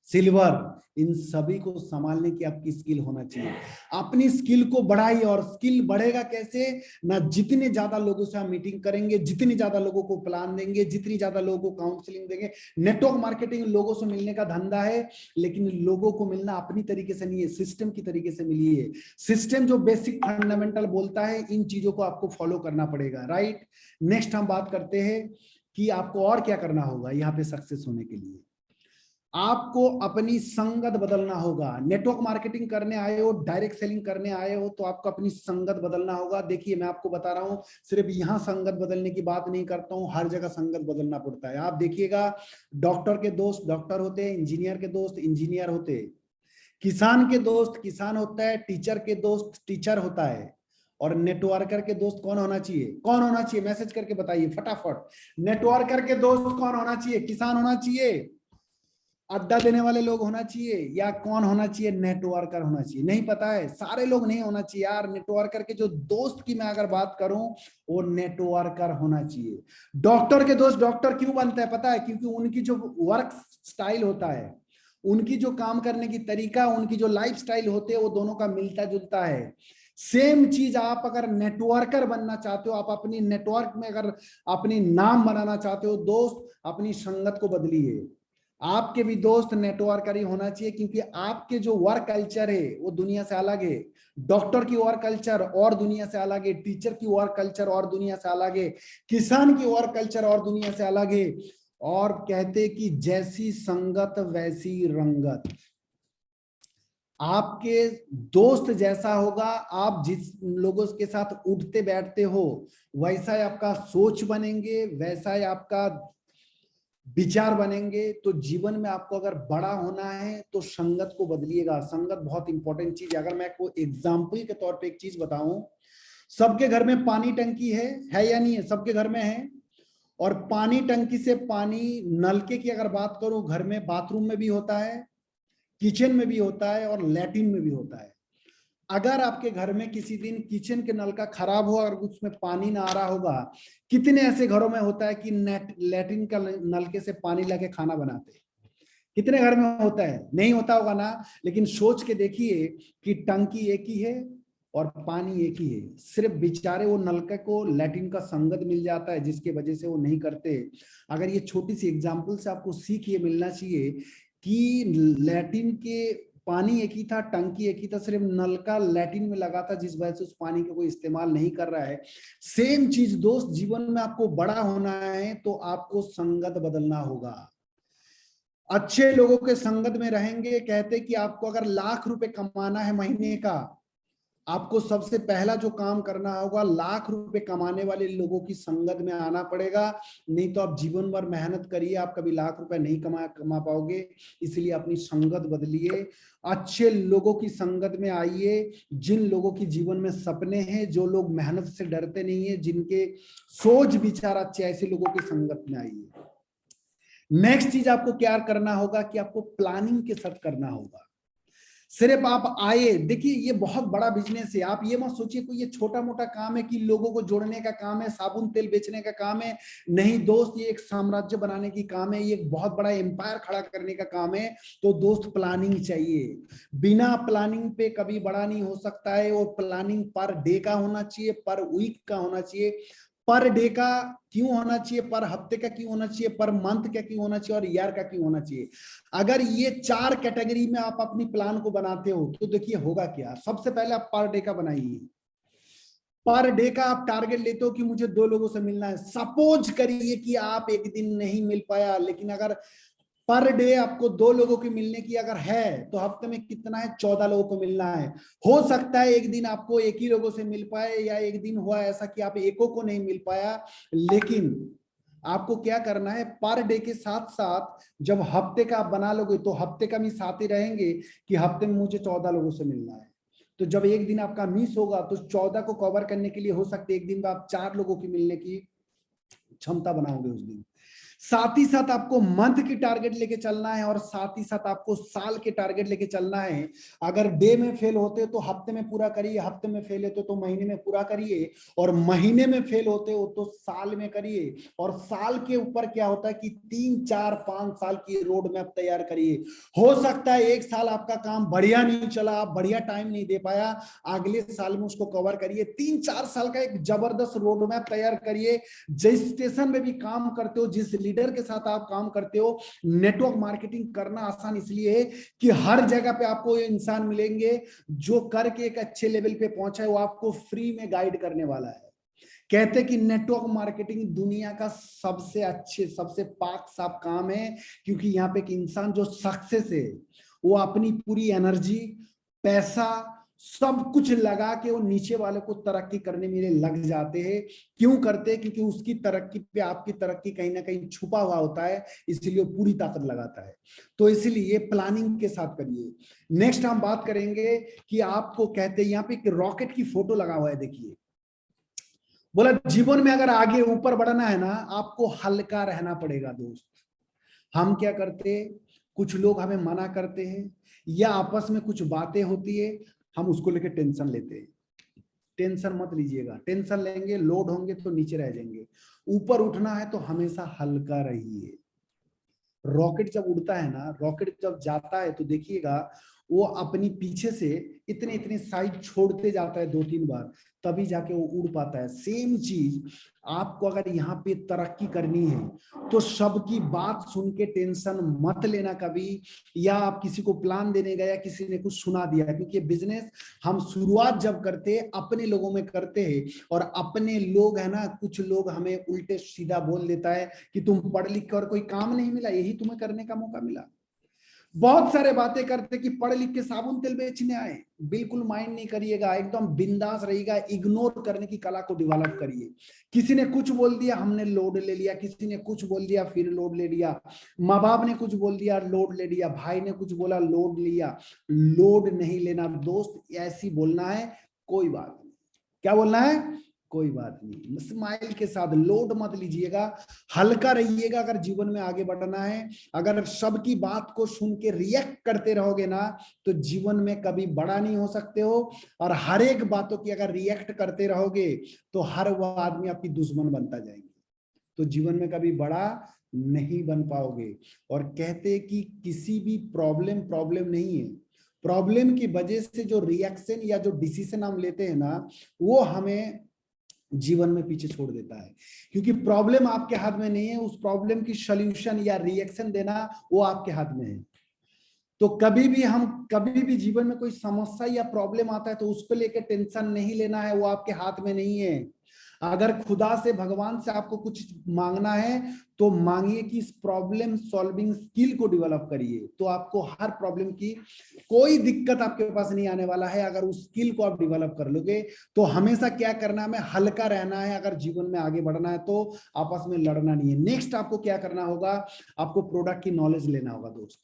सिल्वर, इन सभी को संभालने की आपकी स्किल होना चाहिए। अपनी स्किल को बढ़ाइए। और स्किल बढ़ेगा कैसे ना, जितने ज्यादा लोगों से हम मीटिंग करेंगे, जितनी ज्यादा लोगों को प्लान देंगे, जितनी ज्यादा लोगों को काउंसलिंग देंगे। नेटवर्क मार्केटिंग लोगों से मिलने का धंधा है, लेकिन लोगों को मिलना अपनी तरीके से नहीं है, सिस्टम की तरीके से मिलिए। सिस्टम जो बेसिक फंडामेंटल बोलता है, इन चीजों को आपको फॉलो करना पड़ेगा। राइट? नेक्स्ट हम बात करते हैं कि आपको और क्या करना होगा यहाँ पे सक्सेस होने के लिए। आपको अपनी संगत बदलना होगा। नेटवर्क मार्केटिंग करने आए हो, डायरेक्ट सेलिंग करने आए हो, तो आपको अपनी संगत बदलना होगा। देखिए, मैं आपको बता रहा हूं, सिर्फ यहां संगत बदलने की बात नहीं करता हूं, हर जगह संगत बदलना पड़ता है। आप देखिएगा, डॉक्टर के दोस्त डॉक्टर होते हैं, इंजीनियर के दोस्त इंजीनियर होते हैं, किसान के दोस्त किसान होता है, टीचर के दोस्त टीचर होता है, और नेटवर्कर के दोस्त कौन होना चाहिए? कौन होना चाहिए? मैसेज करके बताइए फटाफट। नेटवर्कर के दोस्त कौन होना चाहिए? किसान होना चाहिए, अड्डा देने वाले लोग होना चाहिए, या कौन होना चाहिए? नेटवर्कर होना चाहिए। नहीं पता है? सारे लोग नहीं होना चाहिए यार। नेटवर्कर के जो दोस्त की मैं अगर बात करूं, वो नेटवर्कर होना चाहिए। डॉक्टर के दोस्त डॉक्टर क्यों बनते हैं पता है? क्योंकि उनकी जो वर्क स्टाइल होता है, उनकी जो काम करने की तरीका, उनकी जो लाइफ स्टाइल होते हैं, वो दोनों का मिलता जुलता है। सेम चीज आप अगर नेटवर्कर बनना चाहते हो, आप अपनी नेटवर्क में अगर अपनी नाम बनाना चाहते हो दोस्त, अपनी संगत को बदलिए। आपके भी दोस्त नेटवर्कर ही होना चाहिए, क्योंकि आपके जो वर्क कल्चर है वो दुनिया से अलग है। डॉक्टर की वर्क कल्चर और दुनिया से अलग है, टीचर की वर्क कल्चर और दुनिया से अलग है, किसान की वर्क कल्चर और दुनिया से अलग है। और कहते कि जैसी संगत वैसी रंगत। आपके दोस्त जैसा होगा, आप जिस लोगों के साथ उठते बैठते हो, वैसा ही आपका सोच बनेंगे, वैसा ही आपका विचार बनेंगे। तो जीवन में आपको अगर बड़ा होना है तो संगत को बदलिएगा। संगत बहुत इंपॉर्टेंट चीज है। अगर मैं आपको एग्जाम्पल के तौर पे एक चीज बताऊं, सबके घर में पानी टंकी है या नहीं है? सबके घर में है। और पानी टंकी से पानी, नलके की अगर बात करूं, घर में बाथरूम में भी होता है, किचन में भी होता है और लैट्रिन में भी होता है। अगर आपके घर में किसी दिन किचन के नल का खराब हुआ और उसमें पानी ना आ रहा होगा, कितने ऐसे घरों में होता है कि लैट्रिन का नलके से पानी लाके खाना बनाते हैं? कितने घर में होता है? नहीं होता होगा ना। लेकिन सोच के देखिए कि टंकी एक ही है और पानी एक ही है, सिर्फ बेचारे वो नलके को लैट्रिन का संगत मिल जाता है जिसकी वजह से वो नहीं करते। अगर ये छोटी सी एग्जांपल से आपको सीख ये मिलना चाहिए कि लैट्रिन के पानी एक ही था, टंकी एक ही था, सिर्फ नलका लैट्रिन में लगा था जिस वजह से उस पानी का कोई इस्तेमाल नहीं कर रहा है। सेम चीज दोस्त, जीवन में आपको बड़ा होना है तो आपको संगत बदलना होगा। अच्छे लोगों के संगत में रहेंगे। कहते कि आपको अगर ₹1,00,000 कमाना है महीने का, आपको सबसे पहला जो काम करना होगा, ₹1,00,000 कमाने वाले लोगों की संगत में आना पड़ेगा। नहीं तो आप जीवन भर मेहनत करिए, आप कभी ₹1,00,000 नहीं कमा पाओगे। इसलिए अपनी संगत बदलिए, अच्छे लोगों की संगत में आइए, जिन लोगों की जीवन में सपने हैं, जो लोग मेहनत से डरते नहीं है, जिनके सोच विचार अच्छे, ऐसे लोगों की संगत में आइए। नेक्स्ट चीज आपको क्या करना होगा कि आपको प्लानिंग के साथ करना होगा। सिर्फ आप आए, देखिए ये बहुत बड़ा बिजनेस है। आप ये मत सोचिए कोई ये छोटा मोटा काम है कि लोगों को जोड़ने का काम है, साबुन तेल बेचने का काम है। नहीं दोस्त, ये एक साम्राज्य बनाने की काम है, ये एक बहुत बड़ा एम्पायर खड़ा करने का काम है। तो दोस्त प्लानिंग चाहिए। बिना प्लानिंग पे कभी बड़ा नहीं हो सकता है। और प्लानिंग पर डे का होना चाहिए, पर वीक का होना चाहिए। पर डे का क्यों होना चाहिए, पर हफ्ते का क्यों होना चाहिए, पर मंथ का क्यों होना चाहिए और ईयर का क्यों होना चाहिए? अगर ये 4 कैटेगरी में आप अपनी प्लान को बनाते हो तो देखिए होगा क्या। सबसे पहले आप पर डे का बनाइए। पर डे का आप टारगेट लेते हो कि मुझे 2 लोगों से मिलना है। सपोज करिए कि आप एक दिन नहीं मिल पाया, लेकिन अगर पर डे आपको 2 लोगों की मिलने की अगर है तो हफ्ते में कितना है? 14 लोगों को मिलना है। हो सकता है एक दिन आपको एक ही लोगों से मिल पाए, या एक दिन हुआ ऐसा कि आप एको को नहीं मिल पाया। लेकिन आपको क्या करना है, पर डे के साथ साथ जब हफ्ते का आप बना लोगे तो हफ्ते का भी साथ ही रहेंगे कि हफ्ते में मुझे 14 लोगों से मिलना है। तो जब एक दिन आपका मिस होगा तो 14 को कवर करने के लिए हो सकता है एक दिन में आप 4 लोगों की मिलने की क्षमता बनाओगे उस दिन। साथ ही साथ आपको मंथ की टारगेट लेके चलना है और साथ ही साथ आपको साल के टारगेट लेके चलना है। अगर डे में फेल होते हो तो हफ्ते में पूरा करिए, हफ्ते में फेल होते हो तो महीने में पूरा करिए, और महीने में फेल होते हो तो साल में करिए। और साल के ऊपर क्या होता है कि 3, 4, 5 साल की रोड मैप तैयार करिए। हो सकता है एक साल आपका काम बढ़िया नहीं चला, आप बढ़िया टाइम नहीं दे पाया, अगले साल में उसको कवर करिए। 3, 4 साल का एक जबरदस्त रोड मैप तैयार करिए। जिस स्टेशन में भी काम करते हो, जिस लीडर के साथ आप काम करते हो, नेटवर्क मार्केटिंग करना आसान इसलिए है कि हर जगह पे आपको ये इंसान मिलेंगे जो करके एक अच्छे लेवल पे पहुंचा है, वो आपको फ्री में गाइड करने वाला है। कहते हैं कि नेटवर्क मार्केटिंग दुनिया का सबसे अच्छे, सबसे पाक साफ काम है, क्योंकि यहाँ पे एक इंसान जो सक्सेस है वो अपनी पूरी एनर्जी, पैसा, सब कुछ लगा के वो नीचे वाले को तरक्की करने में लग जाते हैं। क्यों करते हैं? क्योंकि उसकी तरक्की पे आपकी तरक्की कहीं ना कहीं छुपा हुआ होता है, इसलिए वो पूरी ताकत लगाता है। तो इसलिए प्लानिंग के साथ करिए। नेक्स्ट हम बात करेंगे कि आपको कहते हैं यहाँ पे एक रॉकेट की फोटो लगा हुआ है, देखिए। बोला जीवन में अगर आगे ऊपर बढ़ना है ना, आपको हल्का रहना पड़ेगा दोस्त। हम क्या करते, कुछ लोग हमें मना करते हैं या आपस में कुछ बातें होती है, हम उसको लेकर टेंशन लेते हैं। टेंशन मत लीजिएगा, टेंशन लेंगे लोड होंगे तो नीचे रह जाएंगे। ऊपर उठना है तो हमेशा हल्का रहिए। रॉकेट जब उड़ता है ना, रॉकेट जब जाता है तो देखिएगा वो अपनी पीछे से इतने इतने साइड छोड़ते जाता है 2-3 बार, तभी जाके वो उड़ पाता है। सेम चीज आपको अगर यहाँ पे तरक्की करनी है तो सबकी बात सुन के टेंशन मत लेना कभी, या आप किसी को प्लान देने गया, किसी ने कुछ सुना दिया, क्योंकि बिजनेस हम शुरुआत जब करते हैं अपने लोगों में करते हैं, और अपने लोग है ना, कुछ लोग हमें उल्टे सीधा बोल देता है कि तुम पढ़ लिख कर कोई काम नहीं मिला, यही तुम्हें करने का मौका मिला। बहुत सारे बातें करते कि पढ़ लिख के साबुन तेल बेचने आए। बिल्कुल माइंड नहीं करिएगा, एकदम बिंदास रहिएगा, इग्नोर करने की कला को डेवलप करिए। किसी ने कुछ बोल दिया, हमने लोड ले लिया, किसी ने कुछ बोल दिया फिर लोड ले लिया, माँ बाप ने कुछ बोल दिया लोड ले लिया, भाई ने कुछ बोला लोड लिया। लोड नहीं लेना दोस्त, ऐसी बोलना है, कोई बात नहीं। क्या बोलना है? कोई बात नहीं, स्माइल के साथ, लोड मत लीजिएगा, हल्का रहिएगा। अगर जीवन में आगे बढ़ना है, अगर सबकी बात को सुन के रिएक्ट करते रहोगे ना, तो जीवन में कभी बड़ा नहीं हो सकते हो। और हर एक बातों की अगर रिएक्ट करते रहोगे तो हर वो आदमी आपकी दुश्मन बनता जाएंगे, तो जीवन में कभी बड़ा नहीं बन पाओगे। और कहते हैं कि किसी भी प्रॉब्लम प्रॉब्लम नहीं है, प्रॉब्लम की वजह से जो रिएक्शन या जो डिसीजन हम लेते हैं ना, वो हमें जीवन में पीछे छोड़ देता है। क्योंकि प्रॉब्लम आपके हाथ में नहीं है, उस प्रॉब्लम की सॉल्यूशन या रिएक्शन देना वो आपके हाथ में है। तो कभी भी जीवन में कोई समस्या या प्रॉब्लम आता है तो उसको लेकर टेंशन नहीं लेना है, वो आपके हाथ में नहीं है। अगर खुदा से, भगवान से आपको कुछ मांगना है तो मांगिए कि इस प्रॉब्लम सॉल्विंग स्किल को डेवलप करिए, तो आपको हर प्रॉब्लम की कोई दिक्कत आपके पास नहीं आने वाला है। अगर उस स्किल को आप डेवलप कर लोगे तो हमेशा क्या करना है, हमें हल्का रहना है। अगर जीवन में आगे बढ़ना है तो आपस में लड़ना नहीं है। नेक्स्ट आपको क्या करना होगा, आपको प्रोडक्ट की नॉलेज लेना होगा दोस्त।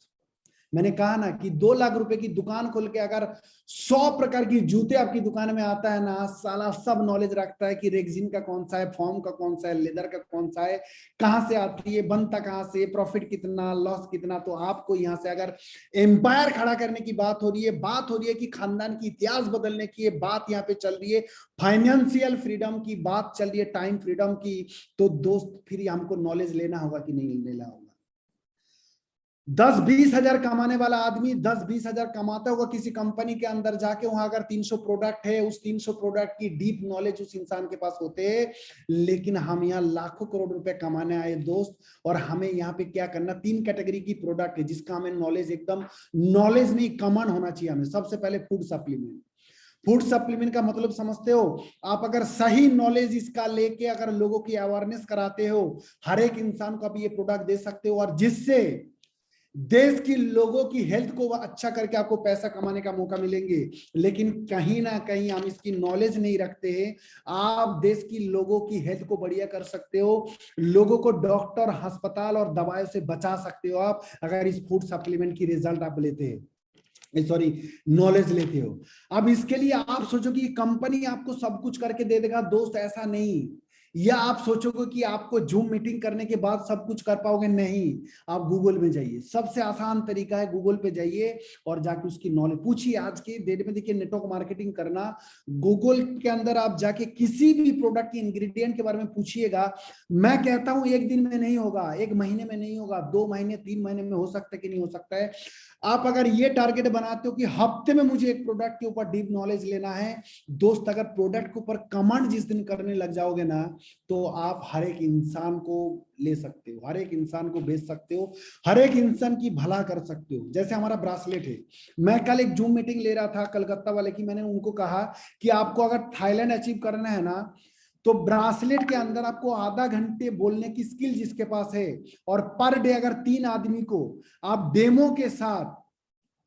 मैंने कहा ना कि 2 लाख रुपए की दुकान खोल के अगर 100 प्रकार की जूते आपकी दुकान में आता है ना, साला सब नॉलेज रखता है कि रेक्सिन का कौन सा है, फॉर्म का कौन सा है, लेदर का कौन सा है, कहां से आती है, बनता कहां से, प्रॉफिट कितना, लॉस कितना। तो आपको यहां से अगर एम्पायर खड़ा करने की बात हो रही है, बात हो रही है कि खानदान की इतिहास बदलने की बात यहाँ पे चल रही है, फाइनेंशियल फ्रीडम की बात चल रही है, टाइम फ्रीडम की, तो दोस्त फिर हमको नॉलेज लेना होगा कि नहीं लेना होगा। 10-20 हजार कमाने वाला आदमी 10-20 हजार कमाता होगा किसी कंपनी के अंदर जाके, वहां अगर 300 प्रोडक्ट है, उस 300 प्रोडक्ट की डीप नॉलेज उस इंसान के पास होते हैं। लेकिन हम यहाँ लाखों करोड़ रुपए कमाने आए दोस्त, और हमें यहाँ पे क्या करना, 3 कैटेगरी की प्रोडक्ट है जिसका हमें नॉलेज, एकदम नॉलेज नहीं कमन होना चाहिए हमें। सबसे पहले फूड सप्लीमेंट। फूड सप्लीमेंट का मतलब समझते हो आप, अगर सही नॉलेज इसका लेके अगर लोगों की अवेयरनेस कराते हो, हर एक इंसान को आप ये प्रोडक्ट दे सकते हो, और जिससे देश की लोगों की हेल्थ को अच्छा करके आपको पैसा कमाने का मौका मिलेंगे। लेकिन कहीं ना कहीं हम इसकी नॉलेज नहीं रखते हैं। आप देश की लोगों की हेल्थ को बढ़िया कर सकते हो, लोगों को डॉक्टर, अस्पताल और दवाइयों से बचा सकते हो आप, अगर इस फूड सप्लीमेंट की रिजल्ट आप लेते हैं, सॉरी, नॉलेज लेते हो। अब इसके लिए आप सोचो कि कंपनी आपको सब कुछ करके दे देगा, दोस्त ऐसा नहीं। या आप सोचोगे कि आपको जूम मीटिंग करने के बाद सब कुछ कर पाओगे, नहीं। आप गूगल में जाइए, सबसे आसान तरीका है, गूगल पे जाइए और जाके उसकी नॉलेज पूछिए। आज के डेट में देखिए, नेटवर्क मार्केटिंग करना, गूगल के अंदर आप जाके किसी भी प्रोडक्ट की इंग्रेडिएंट के बारे में पूछिएगा। मैं कहता हूं 1 दिन में नहीं होगा, 1 महीने में नहीं होगा, 2 महीने 3 महीने में हो सकता है कि नहीं हो सकता है। आप अगर ये टारगेट बनाते हो कि हफ्ते में मुझे एक प्रोडक्ट के ऊपर डीप नॉलेज लेना है, दोस्त, अगर प्रोडक्ट के ऊपर कमांड जिस दिन करने लग जाओगे ना, तो आप हर एक इंसान को ले सकते हो, हर एक इंसान को बेच सकते हो, हर एक इंसान की भला कर सकते हो। जैसे हमारा ब्रासलेट है, मैं कल एक जूम मीटिंग ले रहा था कलकत्ता वाले की, मैंने उनको कहा कि आपको अगर थाईलैंड अचीव करना है ना, तो ब्रासलेट के अंदर आपको आधा घंटे बोलने की स्किल जिसके पास है, और पर डे अगर 3 आदमी को आप डेमो के साथ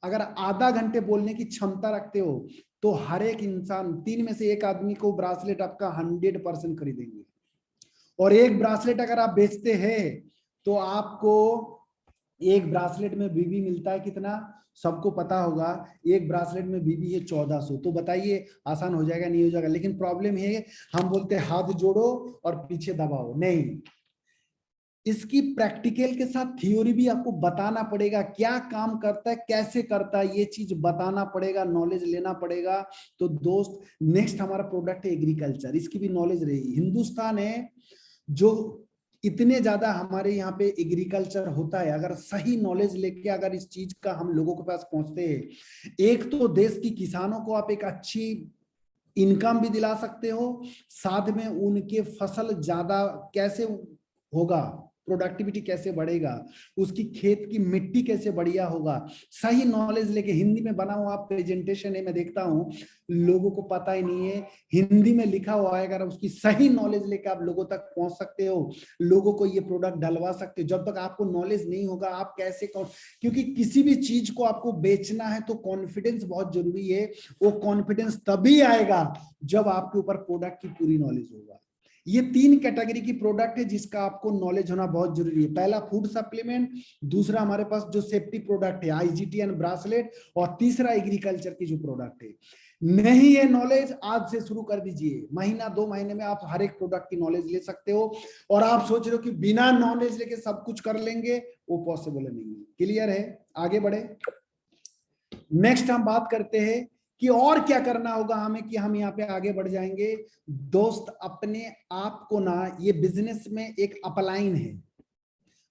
अगर आधा घंटे बोलने की क्षमता रखते हो, तो हर एक इंसान, 3 में से 1 आदमी को ब्रासलेट आपका 100% खरीदेंगे। और एक ब्रासलेट अगर आप बेचते हैं तो आपको एक ब्रासलेट में बीबी मिलता है कितना, सबको पता होगा। एक ब्रासलेट में बीबी है 1400। तो बताइए आसान हो जाएगा नहीं हो जाएगा? लेकिन प्रॉब्लम है, हम बोलते हैं हाथ जोड़ो और पीछे दबाओ, नहीं। इसकी प्रैक्टिकल के साथ थ्योरी भी आपको बताना पड़ेगा, क्या काम करता है, कैसे करता है, ये चीज बताना पड़ेगा, नॉलेज लेना पड़ेगा। तो दोस्त, नेक्स्ट हमारा प्रोडक्ट है एग्रीकल्चर, इसकी भी नॉलेज रहेगी। हिंदुस्तान है जो इतने ज्यादा हमारे यहाँ पे एग्रीकल्चर होता है, अगर सही नॉलेज लेके अगर इस चीज का हम लोगों के पास पहुंचते हैं, एक तो देश की किसानों को आप एक अच्छी इनकम भी दिला सकते हो, साथ में उनके फसल ज्यादा कैसे होगा, प्रोडक्टिविटी कैसे बढ़ेगा, उसकी खेत की मिट्टी कैसे बढ़िया होगा, सही नॉलेज लेके। हिंदी में बना हुआ प्रेजेंटेशन है, मैं देखता हूँ लोगों को पता ही नहीं है, हिंदी में लिखा हुआ है, अगर उसकी सही नॉलेज लेके आप लोगों तक पहुंच सकते हो, लोगों को ये प्रोडक्ट डलवा सकते हो। जब तक आपको नॉलेज नहीं होगा आप कैसे क्योंकि किसी भी चीज को आपको बेचना है तो कॉन्फिडेंस बहुत जरूरी है। वो कॉन्फिडेंस तभी आएगा जब आपके ऊपर प्रोडक्ट की पूरी नॉलेज होगा। ये 3 कैटेगरी की प्रोडक्ट है जिसका आपको नॉलेज होना बहुत जरूरी है। पहला फूड सप्लीमेंट, दूसरा हमारे पास जो सेफ्टी प्रोडक्ट है IGTN ब्रासलेट, और तीसरा एग्रीकल्चर की जो प्रोडक्ट है। नहीं है नॉलेज, आज से शुरू कर दीजिए। महीना 2 महीने में आप हर एक प्रोडक्ट की नॉलेज ले सकते हो। और आप सोच रहे हो कि बिना नॉलेज लेके सब कुछ कर लेंगे, वो पॉसिबल नहीं है। क्लियर है? आगे बढ़े। नेक्स्ट हम बात करते हैं कि और क्या करना होगा हमें कि हम यहाँ पे आगे बढ़ जाएंगे। दोस्त, अपने आप को ना, ये बिजनेस में एक अपलाइन है।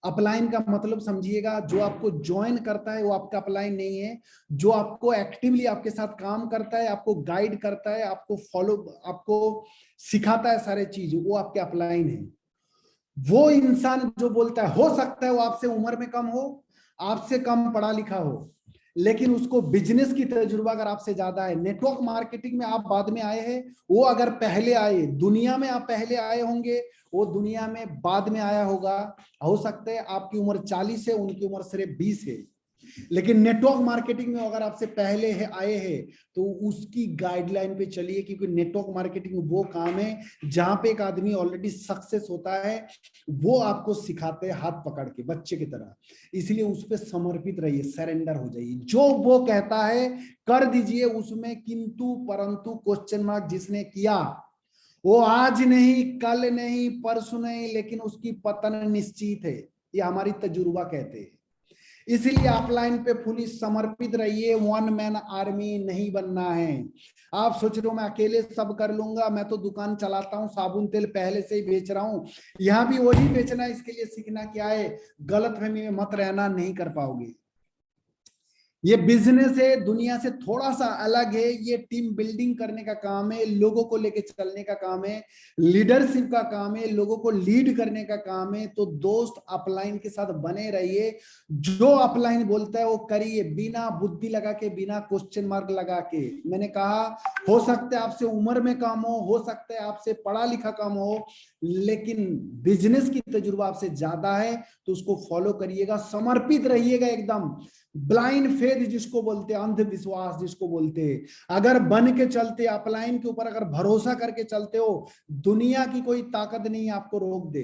अपलाइन का मतलब समझिएगा, जो आपको ज्वाइन करता है वो आपका अपलाइन नहीं है। जो आपको एक्टिवली आपके साथ काम करता है, आपको गाइड करता है, आपको फॉलो, आपको सिखाता है सारे चीज, वो आपके अपलाइन है। वो इंसान जो बोलता है, हो सकता है वो आपसे उम्र में कम हो, आपसे कम पढ़ा लिखा हो, लेकिन उसको बिजनेस की तजुर्बा अगर आपसे ज्यादा है। नेटवर्क मार्केटिंग में आप बाद में आए हैं, वो अगर पहले आए, दुनिया में आप पहले आए होंगे, वो दुनिया में बाद में आया होगा। हो सकता है आपकी उम्र 40 है, उनकी उम्र सिर्फ 20 है, लेकिन नेटवर्क मार्केटिंग में अगर आपसे पहले है आए हैं, तो उसकी गाइडलाइन पे चलिए, क्योंकि नेटवर्क मार्केटिंग वो काम है जहां पे एक आदमी ऑलरेडी सक्सेस होता है, वो आपको सिखाते हैं हाथ पकड़ के, बच्चे की तरह। इसलिए उस पर समर्पित रहिए, सरेंडर हो जाइए, जो वो कहता है कर दीजिए। उसमें किंतु परंतु क्वेश्चन मार्क जिसने किया, वो आज नहीं, कल नहीं, परसों नहीं, लेकिन उसकी पतन निश्चित है। ये हमारी तजुर्बा कहते हैं। इसीलिए अपलाइन पे फुली समर्पित रहिए। वन मैन आर्मी नहीं बनना है। आप सोच रहे हो मैं अकेले सब कर लूंगा, मैं तो दुकान चलाता हूँ, साबुन तेल पहले से ही बेच रहा हूँ, यहाँ भी वही बेचना है, इसके लिए सीखना क्या है? गलतफहमी में मत रहना, नहीं कर पाओगे। ये बिजनेस है, दुनिया से थोड़ा सा अलग है। ये टीम बिल्डिंग करने का काम है, लोगों को लेके चलने का काम है, लीडरशिप का काम है, लोगों को लीड करने का काम है। तो दोस्त, अपलाइन के साथ बने रहिए। जो अपलाइन बोलता है वो करिए, बिना बुद्धि लगा के, बिना क्वेश्चन मार्क लगा के। मैंने कहा, हो सकता है आपसे उम्र में कम हो सकता है आपसे पढ़ा लिखा कम हो, लेकिन बिजनेस की तजुर्बा आपसे ज्यादा है, तो उसको फॉलो करिएगा, समर्पित रहिएगा एकदम। ब्लाइंड फेथ जिसको बोलते हैं, अंधविश्वास जिसको बोलते हैं, अगर बन के चलते, अपलाइन के ऊपर अगर भरोसा करके चलते हो, दुनिया की कोई ताकत नहीं आपको रोक दे।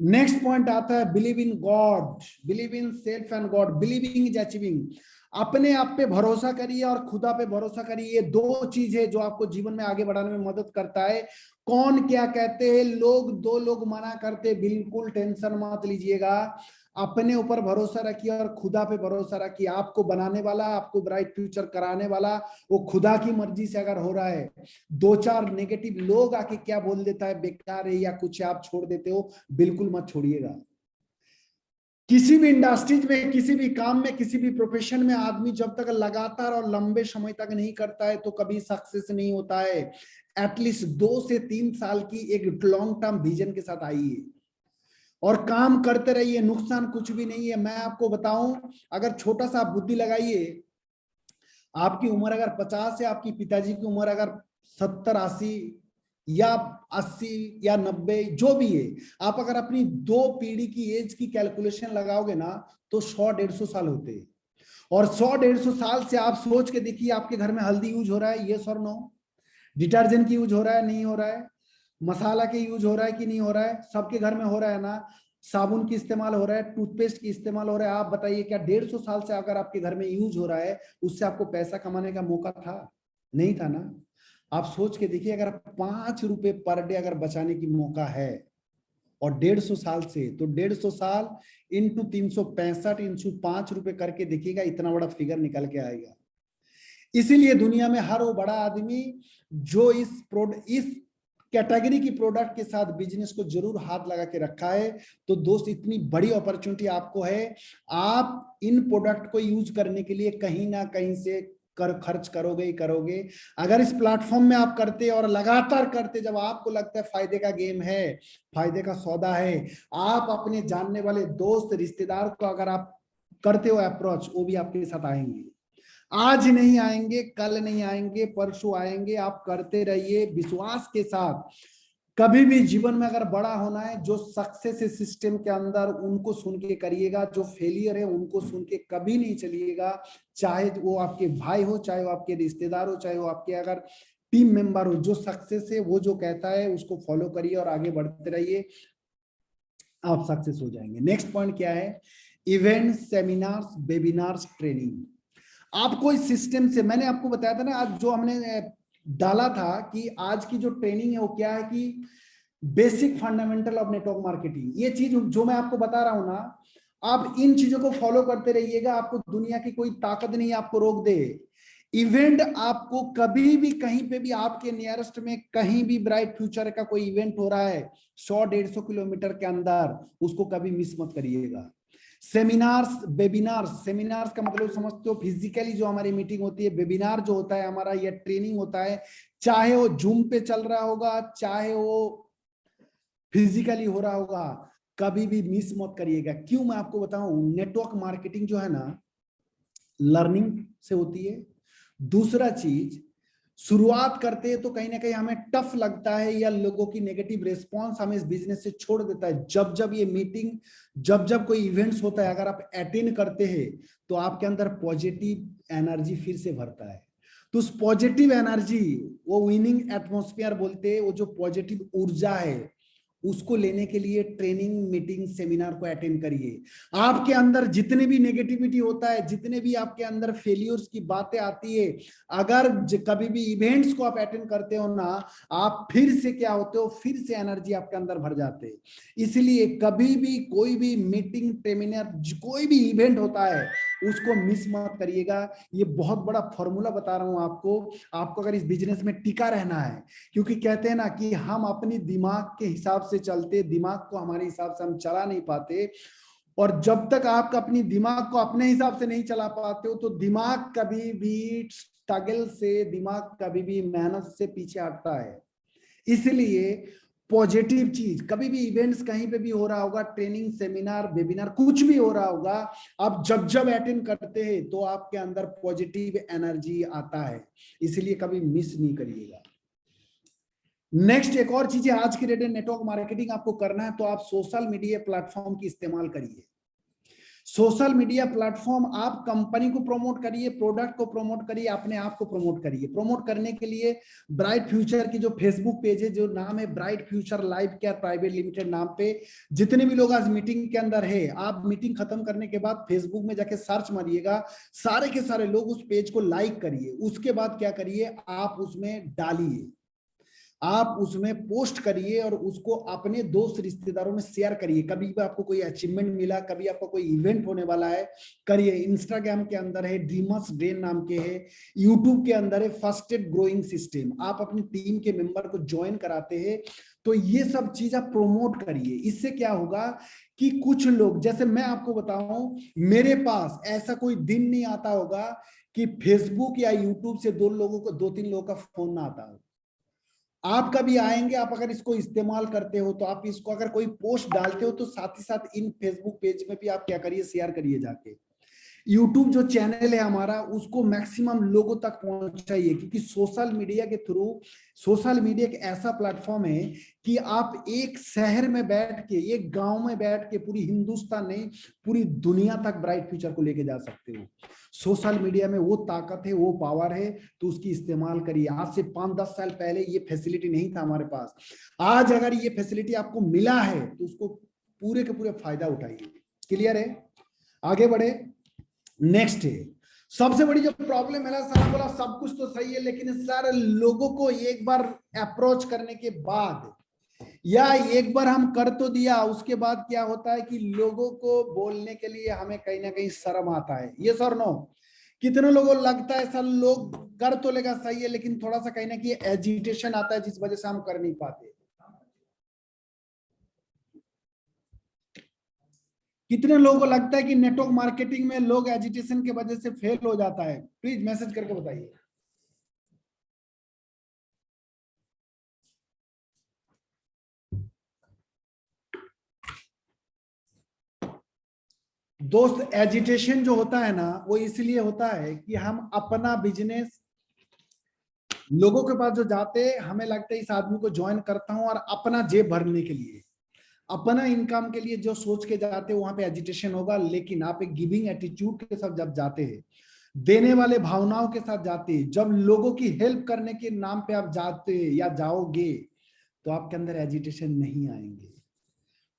नेक्स्ट पॉइंट आता है believe in God, believe in self and God. Believing is achieving. अपने आप पे भरोसा करिए और खुदा पे भरोसा करिए। ये दो चीज है जो आपको जीवन में आगे बढ़ाने में मदद करता है। कौन क्या कहते हैं लोग, दो लोग मना करते, बिल्कुल टेंशन मत लीजिएगा। अपने ऊपर भरोसा रखिए और खुदा पे भरोसा रखिए। आपको बनाने वाला, आपको ब्राइट फ्यूचर कराने वाला, वो खुदा की मर्जी से अगर हो रहा है। दो चार नेगेटिव लोग आके क्या बोल देता है, बेकार है या कुछ, आप छोड़ देते हो, बिल्कुल मत छोड़िएगा। किसी भी इंडस्ट्रीज में, किसी भी काम में, किसी भी प्रोफेशन में आदमी जब तक लगातार और लंबे समय तक नहीं करता है, तो कभी सक्सेस नहीं होता है। एटलीस्ट 2 से 3 साल की एक लॉन्ग टर्म विजन के साथ आइए और काम करते रहिए। नुकसान कुछ भी नहीं है। मैं आपको बताऊं, अगर छोटा सा बुद्धि लगाइए, आपकी उम्र अगर 50 है, आपकी पिताजी की उम्र अगर 70 80 या 80 या 90 जो भी है, आप अगर अपनी 2 पीढ़ी की एज की कैलकुलेशन लगाओगे ना, तो 100 150 साल होते हैं। और 100 150 साल से आप सोच के देखिए, आपके घर में हल्दी यूज हो रहा है, यस और नो? डिटर्जेंट की यूज हो रहा है, नहीं हो रहा है? मसाला के यूज हो रहा है कि नहीं हो रहा है? सबके घर में हो रहा है ना? साबुन की इस्तेमाल हो रहा है, टूथपेस्ट की इस्तेमाल हो रहा है। आप बताइए, क्या 150 साल से अगर आपके घर में यूज हो रहा है, उससे आपको पैसा कमाने का मौका था? नहीं था ना? आप सोच के देखिए, अगर 5 रुपए पर डे अगर बचाने की मौका है, और 150 साल से, तो 150 साल इंटू 365 इंटू 5 रुपए करके देखिएगा, इतना बड़ा फिगर निकल के आएगा। इसीलिए दुनिया में हर वो बड़ा आदमी जो इस कैटेगरी की प्रोडक्ट के साथ बिजनेस को जरूर हाथ लगा के रखा है। तो दोस्त, इतनी बड़ी अपॉर्चुनिटी आपको है। आप इन प्रोडक्ट को यूज करने के लिए कहीं ना कहीं से खर्च करोगे ही करोगे। अगर इस प्लेटफॉर्म में आप करते और लगातार करते, जब आपको लगता है फायदे का गेम है, फायदे का सौदा है, आप अपने जानने वाले दोस्त रिश्तेदार को अगर आप करते हो अप्रोच, वो भी आपके साथ आएंगे। आज नहीं आएंगे, कल नहीं आएंगे, परसों आएंगे। आप करते रहिए विश्वास के साथ। कभी भी जीवन में अगर बड़ा होना है, जो सक्सेस है सिस्टम के अंदर, उनको सुन के करिएगा। जो फेलियर है उनको सुन के कभी नहीं चलिएगा। चाहे वो आपके भाई हो, चाहे वो आपके रिश्तेदार हो, चाहे वो आपके अगर टीम मेंबर हो, जो सक्सेस है वो जो कहता है उसको फॉलो करिए और आगे बढ़ते रहिए, आप सक्सेस हो जाएंगे। नेक्स्ट पॉइंट क्या है? Event, seminars, webinars, training. आपको इस सिस्टम से, मैंने आपको बताया था ना आज जो हमने डाला था कि आज की जो ट्रेनिंग है वो क्या है कि basic fundamental of network marketing. ये चीज जो मैं आपको बता रहा हूं ना, आप इन चीजों को फॉलो करते रहिएगा, आपको दुनिया की कोई ताकत नहीं आपको रोक दे। इवेंट आपको कभी भी कहीं पे भी आपके नियरेस्ट में कहीं भी ब्राइट फ्यूचर का कोई इवेंट हो रहा है 100-150 किलोमीटर के अंदर, उसको कभी मिस मत करिएगा। सेमिनार्स, वेबिनार्स, सेमिनार्स का मतलब समझते हो फिजिकली जो हमारी मीटिंग होती है, वेबिनार जो होता है हमारा या ट्रेनिंग होता है, चाहे वो जूम पे चल रहा होगा चाहे वो फिजिकली हो रहा होगा, कभी भी मिस मत करिएगा। क्यों, मैं आपको बताऊं, नेटवर्क मार्केटिंग जो है ना लर्निंग से होती है। दूसरा चीज, शुरुआत करते हैं तो कहीं ना कहीं हमें टफ लगता है या लोगों की नेगेटिव रिस्पांस हमें इस बिजनेस से छोड़ देता है। जब जब ये मीटिंग, जब जब कोई इवेंट्स होता है, अगर आप अटेंड करते हैं तो आपके अंदर पॉजिटिव एनर्जी फिर से भरता है। तो उस पॉजिटिव एनर्जी, वो विनिंग एटमॉस्फेयर बोलते हैं, वो जो पॉजिटिव ऊर्जा है उसको लेने के लिए ट्रेनिंग, मीटिंग, सेमिनार को अटेंड करिए। आपके अंदर जितने भी नेगेटिविटी होता है, जितने भी आपके अंदर फेलियर्स की बातें आती है, अगर कभी भी इवेंट्स को आप अटेंड करते हो ना, आप फिर से क्या होते हो, फिर से एनर्जी आपके अंदर भर जाते हैं। इसलिए कभी भी कोई भी मीटिंग, सेमिनार, कोई भी इवेंट होता है उसको मिस मत करिएगा। ये बहुत बड़ा फॉर्मूला बता रहा हूं आपको। आपको अगर इस बिजनेस में टिका रहना है, क्योंकि कहते हैं ना कि हम अपनी दिमाग के हिसाब से चलते, दिमाग को हमारे हिसाब से हम चला नहीं पाते। और जब तक आप अपनी दिमाग को अपने हिसाब से नहीं चला पाते हो तो दिमाग कभी भी स्ट्रगल से, दिमाग कभी भी मेहनत से पीछे हटता है। इसलिए पॉजिटिव चीज, कभी भी इवेंट्स कहीं पे भी हो रहा होगा, ट्रेनिंग, सेमिनार, वेबिनार कुछ भी हो रहा होगा, आप जब जब अटेंड करते हैं तो आपके अंदर पॉजिटिव एनर्जी आता है। इसलिए कभी मिस नहीं करिएगा। नेक्स्ट, एक और चीज है आज की डेट में नेटवर्क मार्केटिंग आपको करना है तो आप सोशल मीडिया प्लेटफॉर्म की इस्तेमाल करिए। सोशल मीडिया प्लेटफॉर्म, आप कंपनी को प्रमोट करिए, प्रोडक्ट को प्रमोट करिए, अपने आप को प्रमोट करिए। प्रमोट करने के लिए ब्राइट फ्यूचर की जो फेसबुक पेज है, जो नाम है bright future life care private limited नाम पे, जितने भी लोग आज मीटिंग के अंदर है, आप मीटिंग खत्म करने के बाद फेसबुक में जाके सर्च मारिएगा, सारे के सारे लोग उस पेज को लाइक करिए। उसके बाद क्या करिए, आप उसमें डालिए, आप उसमें पोस्ट करिए और उसको अपने दोस्त रिश्तेदारों में शेयर करिए। कभी भी आपको कोई अचीवमेंट मिला, कभी आपको कोई इवेंट होने वाला है, करिए। इंस्टाग्राम के अंदर है ड्रीमर्स ब्रेन नाम के है, यूट्यूब के अंदर है फर्स्टेड ग्रोइंग सिस्टम, आप अपनी टीम के मेंबर को ज्वाइन कराते हैं। तो ये सब चीज आप प्रोमोट करिए। इससे क्या होगा कि कुछ लोग, जैसे मैं आपको बताऊं, मेरे पास ऐसा कोई दिन नहीं आता होगा कि फेसबुक या यूट्यूब से 2-3 लोगों का फोन ना आता हो। आप कभी आएंगे, आप अगर इसको इस्तेमाल करते हो तो आप इसको अगर कोई पोस्ट डालते हो तो साथ ही साथ इन फेसबुक पेज में भी आप क्या करिए, शेयर करिए जाके। यूट्यूब जो चैनल है हमारा, उसको मैक्सिमम लोगों तक पहुंचाइए, क्योंकि सोशल मीडिया के थ्रू, सोशल मीडिया एक ऐसा प्लेटफॉर्म है कि आप एक शहर में बैठ के, एक गांव में बैठ के पूरी हिंदुस्तान नहीं, पूरी दुनिया तक ब्राइट फ्यूचर को लेके जा सकते हो। सोशल मीडिया में वो ताकत है, वो पावर है, तो उसकी इस्तेमाल करिए। आज से 5-10 साल पहले ये फैसिलिटी नहीं था हमारे पास। आज अगर ये फैसिलिटी आपको मिला है तो उसको पूरे के पूरे फायदा उठाइए। क्लियर है? आगे बढ़े। नेक्स्ट है, सबसे बड़ी जो प्रॉब्लम है ना, सर बोला सब कुछ तो सही है, लेकिन सर लोगों को एक बार अप्रोच करने के बाद या एक बार हम कर तो दिया, उसके बाद क्या होता है कि लोगों को बोलने के लिए हमें कहीं ना कहीं शर्म आता है। ये सर नो, कितने लोगों को लगता है सर लोग कर तो लेगा सही है, लेकिन थोड़ा सा कहीं ना कहीं एजिटेशन आता है जिस वजह से हम कर नहीं पाते। कितने लोगों को लगता है कि नेटवर्क मार्केटिंग में लोग एजिटेशन की वजह से फेल हो जाता है? प्लीज मैसेज करके बताइए। दोस्त, एजिटेशन जो होता है ना, वो इसलिए होता है कि हम अपना बिजनेस लोगों के पास जो जाते हैं, हमें लगता है इस आदमी को ज्वाइन करता हूं, और अपना जेब भरने के लिए, अपना इनकम के लिए जो सोच के जाते हैं, वहां पे एजिटेशन होगा। लेकिन आप एक गिविंग एटीट्यूड के साथ जब जाते हैं, देने वाले भावनाओं के साथ जाते हैं, जब लोगों की हेल्प करने के नाम पे आप जाते हैं या जाओगे, तो आपके अंदर एजिटेशन नहीं आएंगे।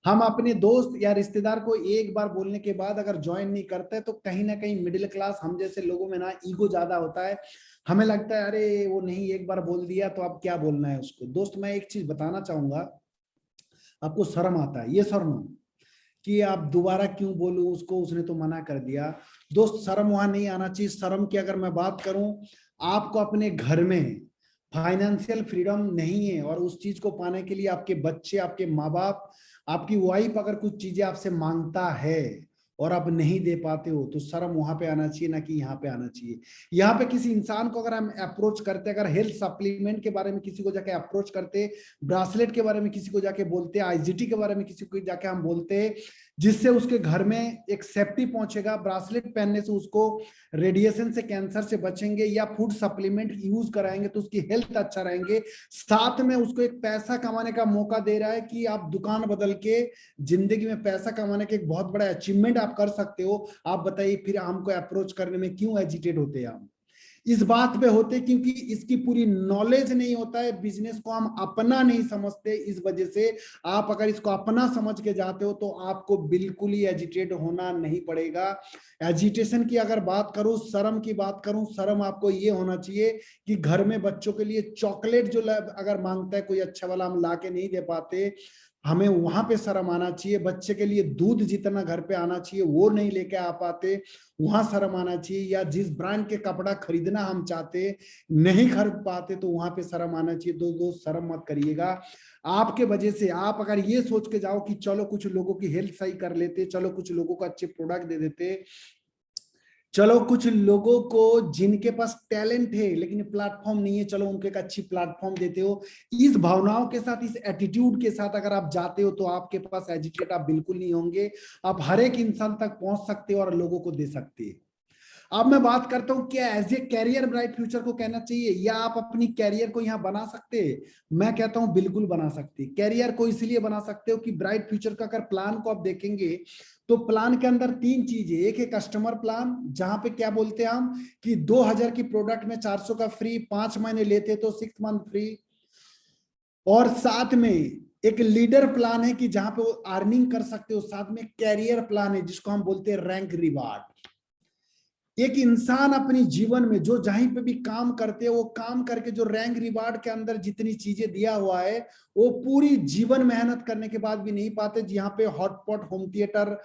हम अपने दोस्त या रिश्तेदार को एक बार बोलने के बाद अगर ज्वाइन नहीं करते तो कहीं ना कहीं मिडिल क्लास हम जैसे लोगों में ना ईगो ज्यादा होता है। हमें लगता है अरे वो नहीं, एक बार बोल दिया तो अब क्या बोलना है उसको। दोस्त मैं एक चीज बताना चाहूंगा, आपको शर्म आता है ये शर्म कि आप दोबारा क्यों बोलूं उसको, उसने तो मना कर दिया। दोस्त शर्म वहां नहीं आना चाहिए। शर्म की अगर मैं बात करूं, आपको अपने घर में फाइनेंशियल फ्रीडम नहीं है और उस चीज को पाने के लिए आपके बच्चे, आपके माँ बाप, आपकी वाइफ अगर कुछ चीजें आपसे मांगता है और आप नहीं दे पाते हो, तो शर्म वहां पे आना चाहिए, ना कि यहाँ पे आना चाहिए। यहाँ पे किसी इंसान को अगर हम अप्रोच करते, अगर हेल्थ सप्लीमेंट के बारे में किसी को जाके अप्रोच करते, ब्रासलेट के बारे में किसी को जाके बोलते, आईजीटी के बारे में किसी को जाके हम बोलते, जिससे उसके घर में एक सेफ्टी पहुंचेगा, ब्रासलेट पहनने से उसको रेडिएशन से, कैंसर से बचेंगे, या फूड सप्लीमेंट यूज कराएंगे तो उसकी हेल्थ अच्छा रहेंगे, साथ में उसको एक पैसा कमाने का मौका दे रहा है कि आप दुकान बदल के जिंदगी में पैसा कमाने के एक बहुत बड़ा अचीवमेंट आप कर सकते हो। आप बताइए फिर हमको अप्रोच करने में क्यों एजिटेट होते हैं हम? इस बात पे होते क्योंकि इसकी पूरी नॉलेज नहीं होता है, बिजनेस को हम अपना नहीं समझते। इस वजह से आप अगर इसको अपना समझ के जाते हो तो आपको बिल्कुल ही एजिटेट होना नहीं पड़ेगा। एजिटेशन की अगर बात करूं, शर्म की बात करूं, शर्म आपको ये होना चाहिए कि घर में बच्चों के लिए चॉकलेट जो अगर मांगता है कोई अच्छा वाला, हम ला के नहीं दे पाते, हमें वहां पे शर्म आना चाहिए। बच्चे के लिए दूध जितना घर पे आना चाहिए वो नहीं लेके आ पाते, वहां शर्म आना चाहिए। या जिस ब्रांड के कपड़ा खरीदना हम चाहते नहीं खरीद पाते तो वहां पे शर्म आना चाहिए। दोस्त शर्म मत करिएगा। आपके वजह से आप अगर ये सोच के जाओ कि चलो कुछ लोगों की हेल्थ सही कर लेते, चलो कुछ लोगों को अच्छे प्रोडक्ट दे देते, चलो कुछ लोगों को जिनके पास टैलेंट है लेकिन प्लेटफॉर्म नहीं है, चलो उनको एक अच्छी प्लेटफॉर्म देते हो, इस भावनाओं के साथ, इस एटीट्यूड के साथ अगर आप जाते हो तो आपके पास एजिटेट आप बिल्कुल नहीं होंगे। आप हर एक इंसान तक पहुंच सकते हो और लोगों को दे सकते हैं। अब मैं बात करता हूं क्या as a career bright future को कहना चाहिए या आप अपनी कैरियर को यहां बना सकते हैं। मैं कहता हूं बिल्कुल बना सकते हैं। कैरियर को इसलिए बना सकते हो कि ब्राइट फ्यूचर का अगर प्लान को आप देखेंगे तो प्लान के अंदर तीन चीजें, एक है कस्टमर प्लान, जहां पे क्या बोलते हैं हम कि 2000 की प्रोडक्ट में 400 का फ्री, 5 महीने लेते तो 6 मंथ फ्री, और साथ में एक लीडर प्लान है कि जहां पे वो अर्निंग कर सकते हो, साथ में कैरियर प्लान है जिसको हम बोलते हैं रैंक रिवार्ड। एक इंसान अपनी जीवन में जो जहीं पे भी काम करते हैं, वो काम करके जो रैंक रिवार्ड के अंदर जितनी चीजें दिया हुआ है वो पूरी जीवन मेहनत करने के बाद भी नहीं पाते। यहाँ पे hotpot, home theatre,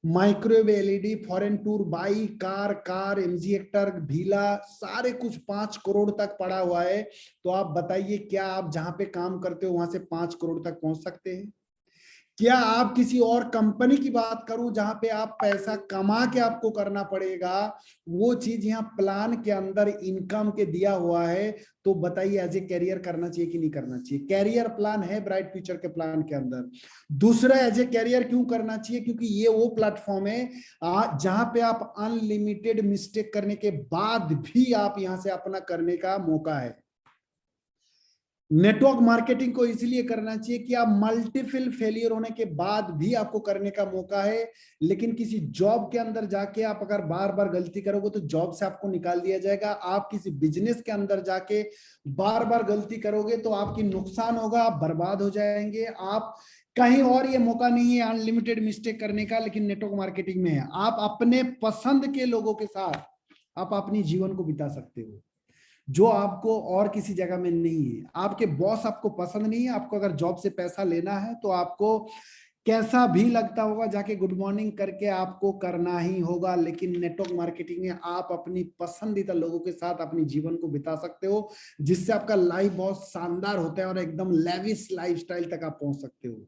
microwave LED, foreign tour, bike, car MG Hector, villa, सारे कुछ 5 करोड़ तक पड़ा हुआ है। तो आप बताइए क्या आप जहां पे काम करते हो वहां से 5 करोड़ तक पहुंच सकते हैं? क्या आप किसी और कंपनी की बात करूं जहां पे आप पैसा कमा के आपको करना पड़ेगा, वो चीज यहाँ प्लान के अंदर इनकम के दिया हुआ है। तो बताइए एज ए कैरियर करना चाहिए कि नहीं करना चाहिए? कैरियर प्लान है ब्राइट फ्यूचर के प्लान के अंदर। दूसरा, एज ए कैरियर क्यों करना चाहिए? क्योंकि ये वो प्लेटफॉर्म है जहां पे आप अनलिमिटेड मिस्टेक करने के बाद भी आप यहां से अपना करने का मौका है। नेटवर्क मार्केटिंग को इसलिए करना चाहिए कि आप मल्टीपल फेलियर होने के बाद भी आपको करने का मौका है। लेकिन किसी जॉब के अंदर जाके आप अगर बार बार गलती करोगे तो जॉब से आपको निकाल दिया जाएगा। आप किसी बिजनेस के अंदर जाके बार बार गलती करोगे तो आपकी नुकसान होगा, आप बर्बाद हो जाएंगे। आप कहीं और ये मौका नहीं है अनलिमिटेड मिस्टेक करने का, लेकिन नेटवर्क मार्केटिंग में है। आप अपने पसंद के लोगों के साथ आप अपनी जीवन को बिता सकते हो, जो आपको और किसी जगह में नहीं है। आपके बॉस आपको पसंद नहीं है, आपको अगर जॉब से पैसा लेना है तो आपको कैसा भी लगता होगा जाके गुड मॉर्निंग करके आपको करना ही होगा। लेकिन नेटवर्क मार्केटिंग में आप अपनी पसंदीदा लोगों के साथ अपनी जीवन को बिता सकते हो, जिससे आपका लाइफ बहुत शानदार होता है और एकदम लेविश लाइफस्टाइल तक आप पहुंच सकते हो।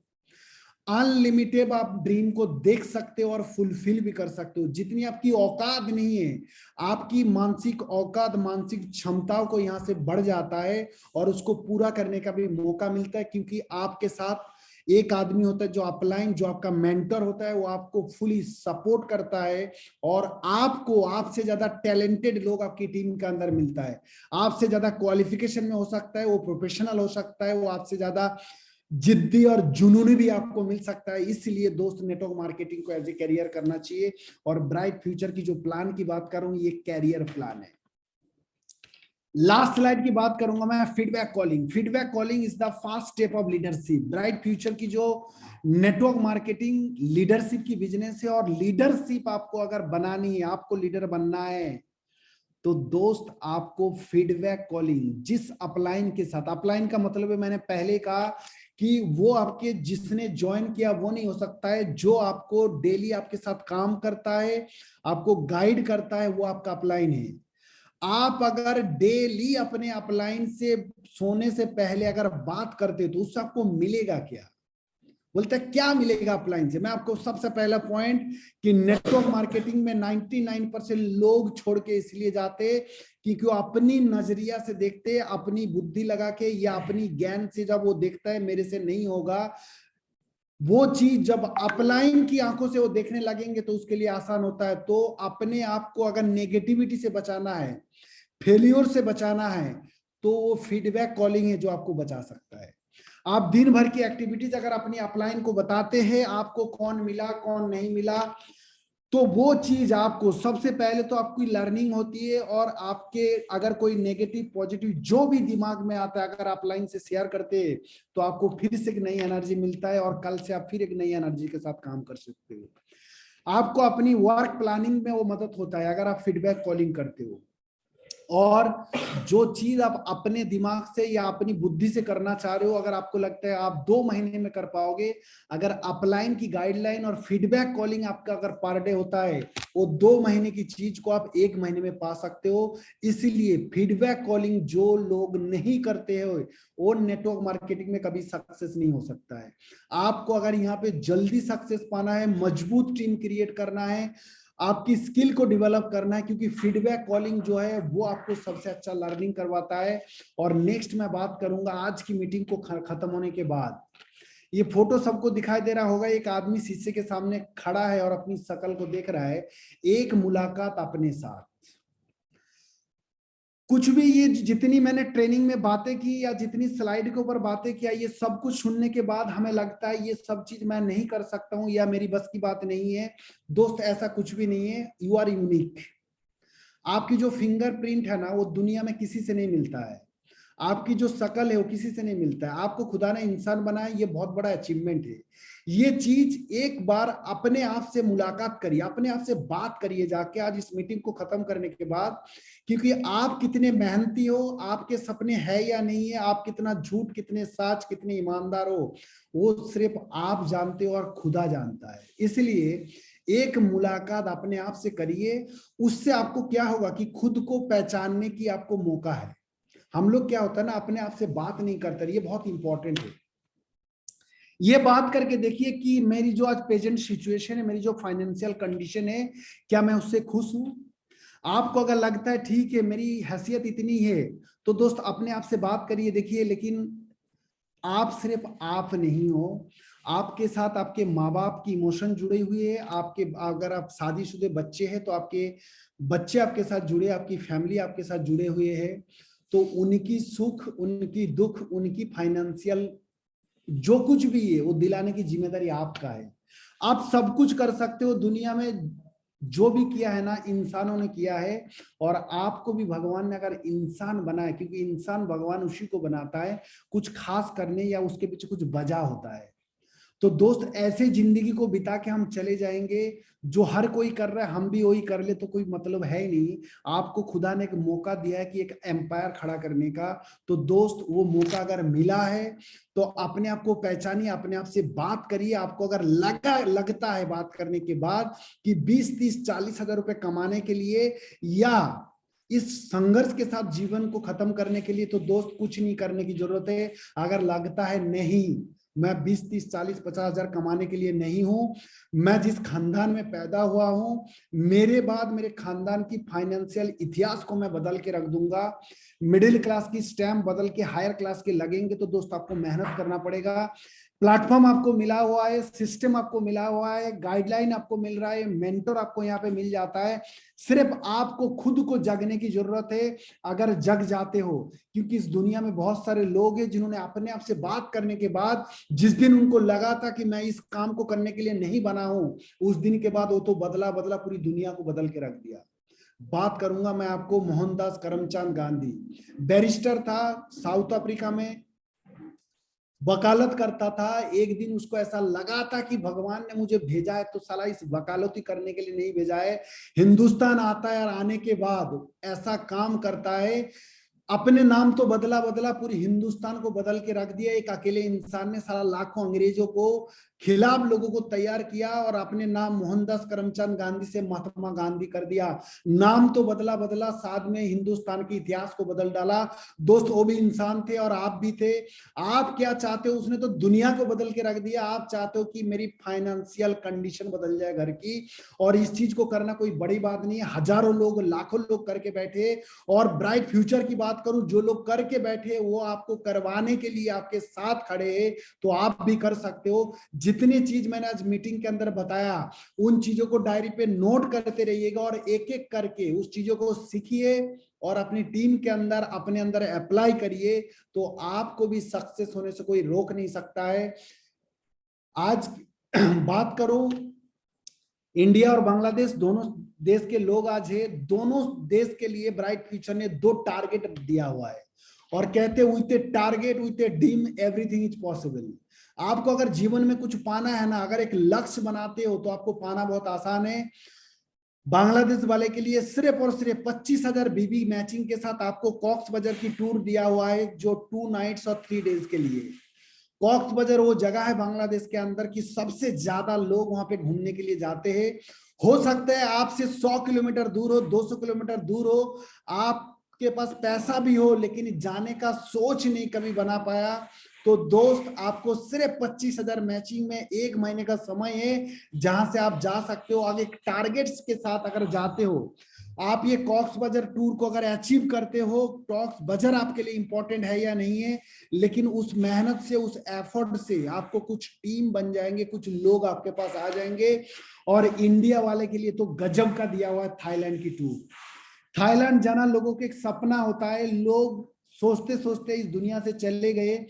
अनलिमिटेड आप ड्रीम को देख सकते हो और फुलफिल भी कर सकते हो। जितनी आपकी औकात नहीं है, आपकी मानसिक औकात, मानसिक क्षमताओं को यहां से बढ़ जाता है और उसको पूरा करने का भी मौका मिलता है। क्योंकि आपके साथ एक आदमी होता है जो अपलाइन, जो आपका मेंटर होता है, वो आपको फुली सपोर्ट करता है और आपको आपसे ज्यादा टैलेंटेड लोग आपकी टीम के अंदर मिलता है। आपसे ज्यादा क्वालिफिकेशन में हो सकता है, वो प्रोफेशनल हो सकता है, वो आपसे ज्यादा जिद्दी और जुनूनी भी आपको मिल सकता है। इसलिए दोस्त नेटवर्क मार्केटिंग को एज ए कैरियर करना चाहिए। और ब्राइट फ्यूचर की जो प्लान की बात कर रहा हूं, ये कैरियर प्लान है। लास्ट स्लाइड की बात करूंगा मैं, feedback calling. Feedback calling is the first step of leadership. Bright future की जो नेटवर्क मार्केटिंग लीडरशिप की बिजनेस है, और लीडरशिप आपको अगर बनानी है, आपको लीडर बनना है, तो दोस्त आपको फीडबैक कॉलिंग जिस अपलाइन के साथ, अपलाइन का मतलब है मैंने पहले कहा कि वो आपके जिसने ज्वाइन किया वो नहीं हो सकता है, जो आपको डेली आपके साथ काम करता है, आपको गाइड करता है, वो आपका अपलाइन है। आप अगर डेली अपने अपलाइन से सोने से पहले अगर बात करते तो उससे आपको मिलेगा क्या? बोलते हैं क्या मिलेगा अपलाइन से? मैं आपको सबसे पहला पॉइंट कि नेटवर्क मार्केटिंग में 99% लोग छोड़ के इसलिए जाते क्योंकि वो अपनी नजरिया से देखते, अपनी बुद्धि लगा के या अपनी ज्ञान से जब वो देखता है मेरे से नहीं होगा, वो चीज जब अपलाइन की आंखों से वो देखने लगेंगे तो उसके लिए आसान होता है। तो अपने आप को अगर नेगेटिविटी से बचाना है, फेलियर से बचाना है, तो वो फीडबैक कॉलिंग है जो आपको बचा सकता है। आप दिन भर की एक्टिविटीज अगर अपनी अपलाइन को बताते हैं, आपको कौन मिला कौन नहीं मिला, तो वो चीज आपको सबसे पहले तो आपकी लर्निंग होती है, और आपके अगर कोई नेगेटिव पॉजिटिव जो भी दिमाग में आता है अगर आप लाइन से शेयर करते हैं, तो आपको फिर से एक नई एनर्जी मिलता है, और कल से आप फिर एक नई एनर्जी के साथ काम कर सकते हो। आपको अपनी वर्क प्लानिंग में वो मदद होता है अगर आप फीडबैक कॉलिंग करते हो। और जो चीज आप अपने दिमाग से या अपनी बुद्धि से करना चाह रहे हो, अगर आपको लगता है आप 2 महीने में कर पाओगे, अगर अपलाइन की गाइडलाइन और फीडबैक कॉलिंग आपका अगर पर डे होता है, वो 2 महीने की चीज को आप 1 महीने में पा सकते हो। इसीलिए फीडबैक कॉलिंग जो लोग नहीं करते हो वो नेटवर्क मार्केटिंग में कभी सक्सेस नहीं हो सकता है। आपको अगर यहाँ पे जल्दी सक्सेस पाना है, मजबूत टीम क्रिएट करना है, आपकी स्किल को डेवलप करना है, क्योंकि फीडबैक कॉलिंग जो है वो आपको सबसे अच्छा लर्निंग करवाता है। और नेक्स्ट मैं बात करूंगा आज की मीटिंग को खत्म होने के बाद, ये फोटो सबको दिखाई दे रहा होगा, एक आदमी शीशे के सामने खड़ा है और अपनी शक्ल को देख रहा है। एक मुलाकात अपने साथ, कुछ भी ये जितनी मैंने ट्रेनिंग में बातें की या जितनी स्लाइड के ऊपर बातें किया, ये सब कुछ सुनने के बाद हमें लगता है ये सब चीज मैं नहीं कर सकता हूं या मेरी बस की बात नहीं है। दोस्त ऐसा कुछ भी नहीं है, यू आर यूनिक। आपकी जो फिंगरप्रिंट है ना वो दुनिया में किसी से नहीं मिलता है, आपकी जो शकल है वो किसी से नहीं मिलता है। आपको खुदा ने इंसान बनाया, ये बहुत बड़ा अचीवमेंट है। ये चीज एक बार अपने आप से मुलाकात करिए, अपने आप से बात करिए जाके आज इस मीटिंग को खत्म करने के बाद, क्योंकि आप कितने मेहनती हो, आपके सपने है या नहीं है, आप कितना झूठ कितने सच कितने ईमानदार हो, वो सिर्फ आप जानते हो और खुदा जानता है। इसलिए एक मुलाकात अपने आप से करिए, उससे आपको क्या होगा कि खुद को पहचानने की आपको मौका है। हम लोग क्या होता है ना, अपने आप से बात नहीं करते, ये बहुत इंपॉर्टेंट है। ये बात करके देखिए कि मेरी जो आज प्रेजेंट सिचुएशन है, मेरी जो फाइनेंशियल कंडीशन है, क्या मैं उससे खुश हूं? आपको अगर लगता है ठीक है मेरी हैसियत इतनी है, तो दोस्त अपने आप से बात करिए देखिए। लेकिन आप सिर्फ आप नहीं हो, आपके साथ आपके माँ बाप की इमोशन जुड़े हुए है, आपके अगर आप शादीशुदे बच्चे हैं तो आपके बच्चे आपके साथ जुड़े, आपकी फैमिली आपके साथ जुड़े हुए है। तो उनकी सुख उनकी दुख उनकी फाइनेंशियल जो कुछ भी है वो दिलाने की जिम्मेदारी आपका है। आप सब कुछ कर सकते हो दुनिया में, जो भी किया है ना इंसानों ने किया है, और आपको भी भगवान ने अगर इंसान बनाया, क्योंकि इंसान भगवान उसी को बनाता है कुछ खास करने या उसके पीछे कुछ वजह होता है। तो दोस्त ऐसे जिंदगी को बिता के हम चले जाएंगे, जो हर कोई कर रहा है हम भी वही कर ले तो कोई मतलब है ही नहीं। आपको खुदा ने एक मौका दिया है कि एक एम्पायर खड़ा करने का, तो दोस्त वो मौका अगर मिला है तो अपने आप को पहचानिए, अपने आप से बात करिए। आपको अगर लगता है बात करने के बाद कि 20, 30, 40 हजार रुपए कमाने के लिए या इस संघर्ष के साथ जीवन को खत्म करने के लिए, तो दोस्त कुछ नहीं करने की जरूरत है। अगर लगता है नहीं मैं 20, 30, 40, 50 हजार कमाने के लिए नहीं हूं, मैं जिस खानदान में पैदा हुआ हूं, मेरे बाद मेरे खानदान की फाइनेंशियल इतिहास को मैं बदल के रख दूंगा। मिडिल क्लास की स्टैम्प बदल के हायर क्लास के लगेंगे, तो दोस्त आपको मेहनत करना पड़ेगा। प्लेटफॉर्म आपको मिला हुआ है, सिस्टम आपको मिला हुआ है, गाइडलाइन आपको मिल रहा है, मेंटर आपको यहाँ पे मिल जाता है। सिर्फ आपको खुद को जगने की जरूरत है, अगर जग जाते हो। क्योंकि इस दुनिया में बहुत सारे लोग हैं जिन्होंने अपने आप से बात करने के बाद जिस दिन उनको लगा था कि मैं इस काम को करने के लिए नहीं बना हूं, उस दिन के बाद वो तो बदला बदला पूरी दुनिया को बदल के रख दिया। बात करूंगा मैं आपको मोहनदास करमचंद गांधी। बैरिस्टर था, साउथ अफ्रीका में वकालत करता था। एक दिन उसको ऐसा लगा था कि भगवान ने मुझे भेजा है तो साला इस वकालती करने के लिए नहीं भेजा है, हिंदुस्तान आता है और आने के बाद ऐसा काम करता है, अपने नाम तो बदला बदला, पूरी हिंदुस्तान को बदल के रख दिया। एक अकेले इंसान ने सारा लाखों अंग्रेजों को खिलाफ लोगों को तैयार किया और अपने नाम मोहनदास करमचंद गांधी से महात्मा गांधी कर दिया। नाम तो बदला बदला, साथ में हिंदुस्तान के इतिहास को बदल डाला। दोस्त वो भी इंसान थे और आप भी थे। आप क्या चाहते हो, उसने तो दुनिया को बदल के रख दिया। आप चाहते हो कि मेरी फाइनेंशियल कंडीशन बदल जाए घर की, और इस चीज को करना कोई बड़ी बात नहीं है। हजारों लोग, लाखों लोग करके बैठे। और ब्राइट फ्यूचर की बात करूं, जो लोग करके बैठे वो आपको करवाने के लिए आपके साथ खड़े हैं, तो आप भी कर सकते हो। जितनी चीज मैंने आज मीटिंग के अंदर बताया, उन चीजों को डायरी पे नोट करते रहिएगा और एक एक करके उस चीजों को सीखिए और अपनी टीम के अंदर, अपने अंदर अप्लाई करिए, तो आपको भी सक्सेस होने से कोई रोक नहीं सकता है। आज बात करूं, इंडिया और बांग्लादेश दोनों देश के लोग आज है, दोनों देश के लिए ब्राइट फ्यूचर ने 2 टारगेट दिया हुआ है और कहते with A target with a dream everything is possible. आपको अगर जीवन में कुछ पाना है ना, अगर एक लक्ष्य बनाते हो तो आपको पाना बहुत आसान है। बांग्लादेश वाले के लिए सिर्फ और सिर्फ 25,000 बीबी मैचिंग के साथ आपको कॉक्स बजर की टूर दिया हुआ है, जो 2 नाइट्स और 3 डेज के लिए। कॉक्स बजर वो जगह है बांग्लादेश के अंदर की सबसे ज्यादा लोग वहां पे घूमने के लिए जाते हैं। हो सकता है आपसे 100 किलोमीटर दूर हो, 200 किलोमीटर दूर हो, आपके पास पैसा भी हो, लेकिन जाने का सोच नहीं कभी बना पाया, तो दोस्त आपको सिर्फ 25,000 मैचिंग में 1 महीने का समय है, जहां से आप जा सकते हो। आगे टारगेट्स के साथ अगर जाते हो, आप ये कॉक्स बजर टूर को अगर अचीव करते हो, कॉक्स बजर आपके लिए इंपॉर्टेंट है या नहीं है, लेकिन उस मेहनत से, उस एफर्ट से आपको कुछ टीम बन जाएंगे, कुछ लोग आपके पास आ जाएंगे। और इंडिया वाले के लिए तो गजब का दिया हुआ है थाईलैंड की टूर। थाईलैंड जाना लोगों के एक सपना होता है, लोग सोचते सोचते इस दुनिया से चले गए।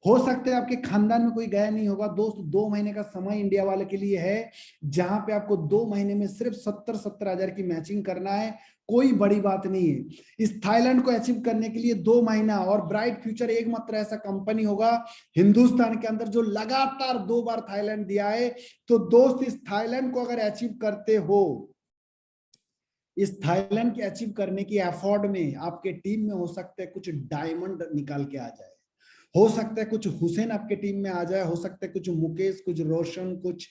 हो सकता है आपके खानदान में कोई गया नहीं होगा। दोस्त 2 महीने का समय इंडिया वाले के लिए है, जहां पे आपको 2 महीने में सिर्फ 70-70 हजार की मैचिंग करना है। कोई बड़ी बात नहीं है। इस थाईलैंड को अचीव करने के लिए 2 महीना, और ब्राइट फ्यूचर एक मात्र ऐसा कंपनी होगा हिंदुस्तान के अंदर जो लगातार 2 बार थाईलैंड दिया है। तो दोस्त इस थाईलैंड को अगर अचीव करते हो, इस थाईलैंड के अचीव करने की एफर्ट में आपके टीम में हो सकता है कुछ डायमंड निकाल के आ जाए, हो सकता है कुछ हुसैन आपके टीम में आ जाए, हो सकता है कुछ मुकेश, कुछ रोशन, कुछ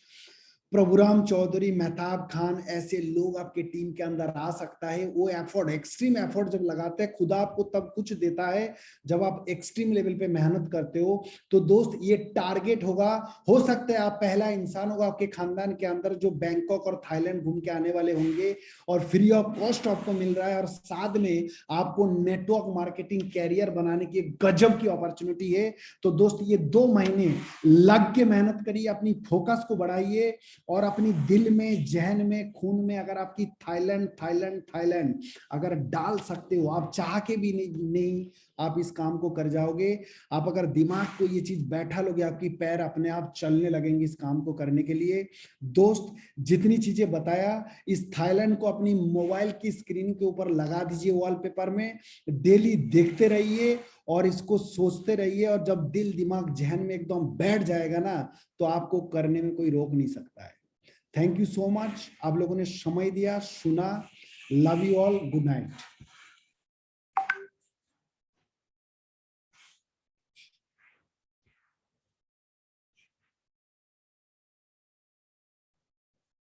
प्रभुराम चौधरी, मेहताब खान, ऐसे लोग आपके टीम के अंदर आ सकता है। वो एफर्ट, एक्सट्रीम एफर्ट जब लगाते हैं, खुदा आपको तब कुछ देता है जब आप एक्सट्रीम लेवल पे मेहनत करते हो। तो दोस्त ये टारगेट होगा। हो सकता है आप पहला इंसान होगा आपके खानदान के अंदर जो बैंकॉक और थाईलैंड घूम के आने वाले होंगे, और फ्री ऑफ कॉस्ट आपको मिल रहा है, और साथ में आपको नेटवर्क मार्केटिंग कैरियर बनाने की गजब की अपॉर्चुनिटी है। तो दोस्त ये 2 महीने लग के मेहनत करिए, अपनी फोकस को बढ़ाइए, और अपनी दिल में, जहन में, खून में अगर आपकी थाईलैंड थाईलैंड थाईलैंड अगर डाल सकते हो, आप चाह के भी नहीं आप इस काम को कर जाओगे। आप अगर दिमाग को ये चीज बैठा लोगे, आपकी पैर अपने आप चलने लगेंगे इस काम को करने के लिए। दोस्त जितनी चीजें बताया, इस थाईलैंड को अपनी मोबाइल की स्क्रीन के ऊपर लगा दीजिए, वॉलपेपर में, डेली देखते रहिए और इसको सोचते रहिए, और जब दिल दिमाग जहन में एकदम बैठ जाएगा ना, तो आपको करने में कोई रोक नहीं सकता है। थैंक यू सो मच, आप लोगों ने समय दिया, सुना। Love you all, good night.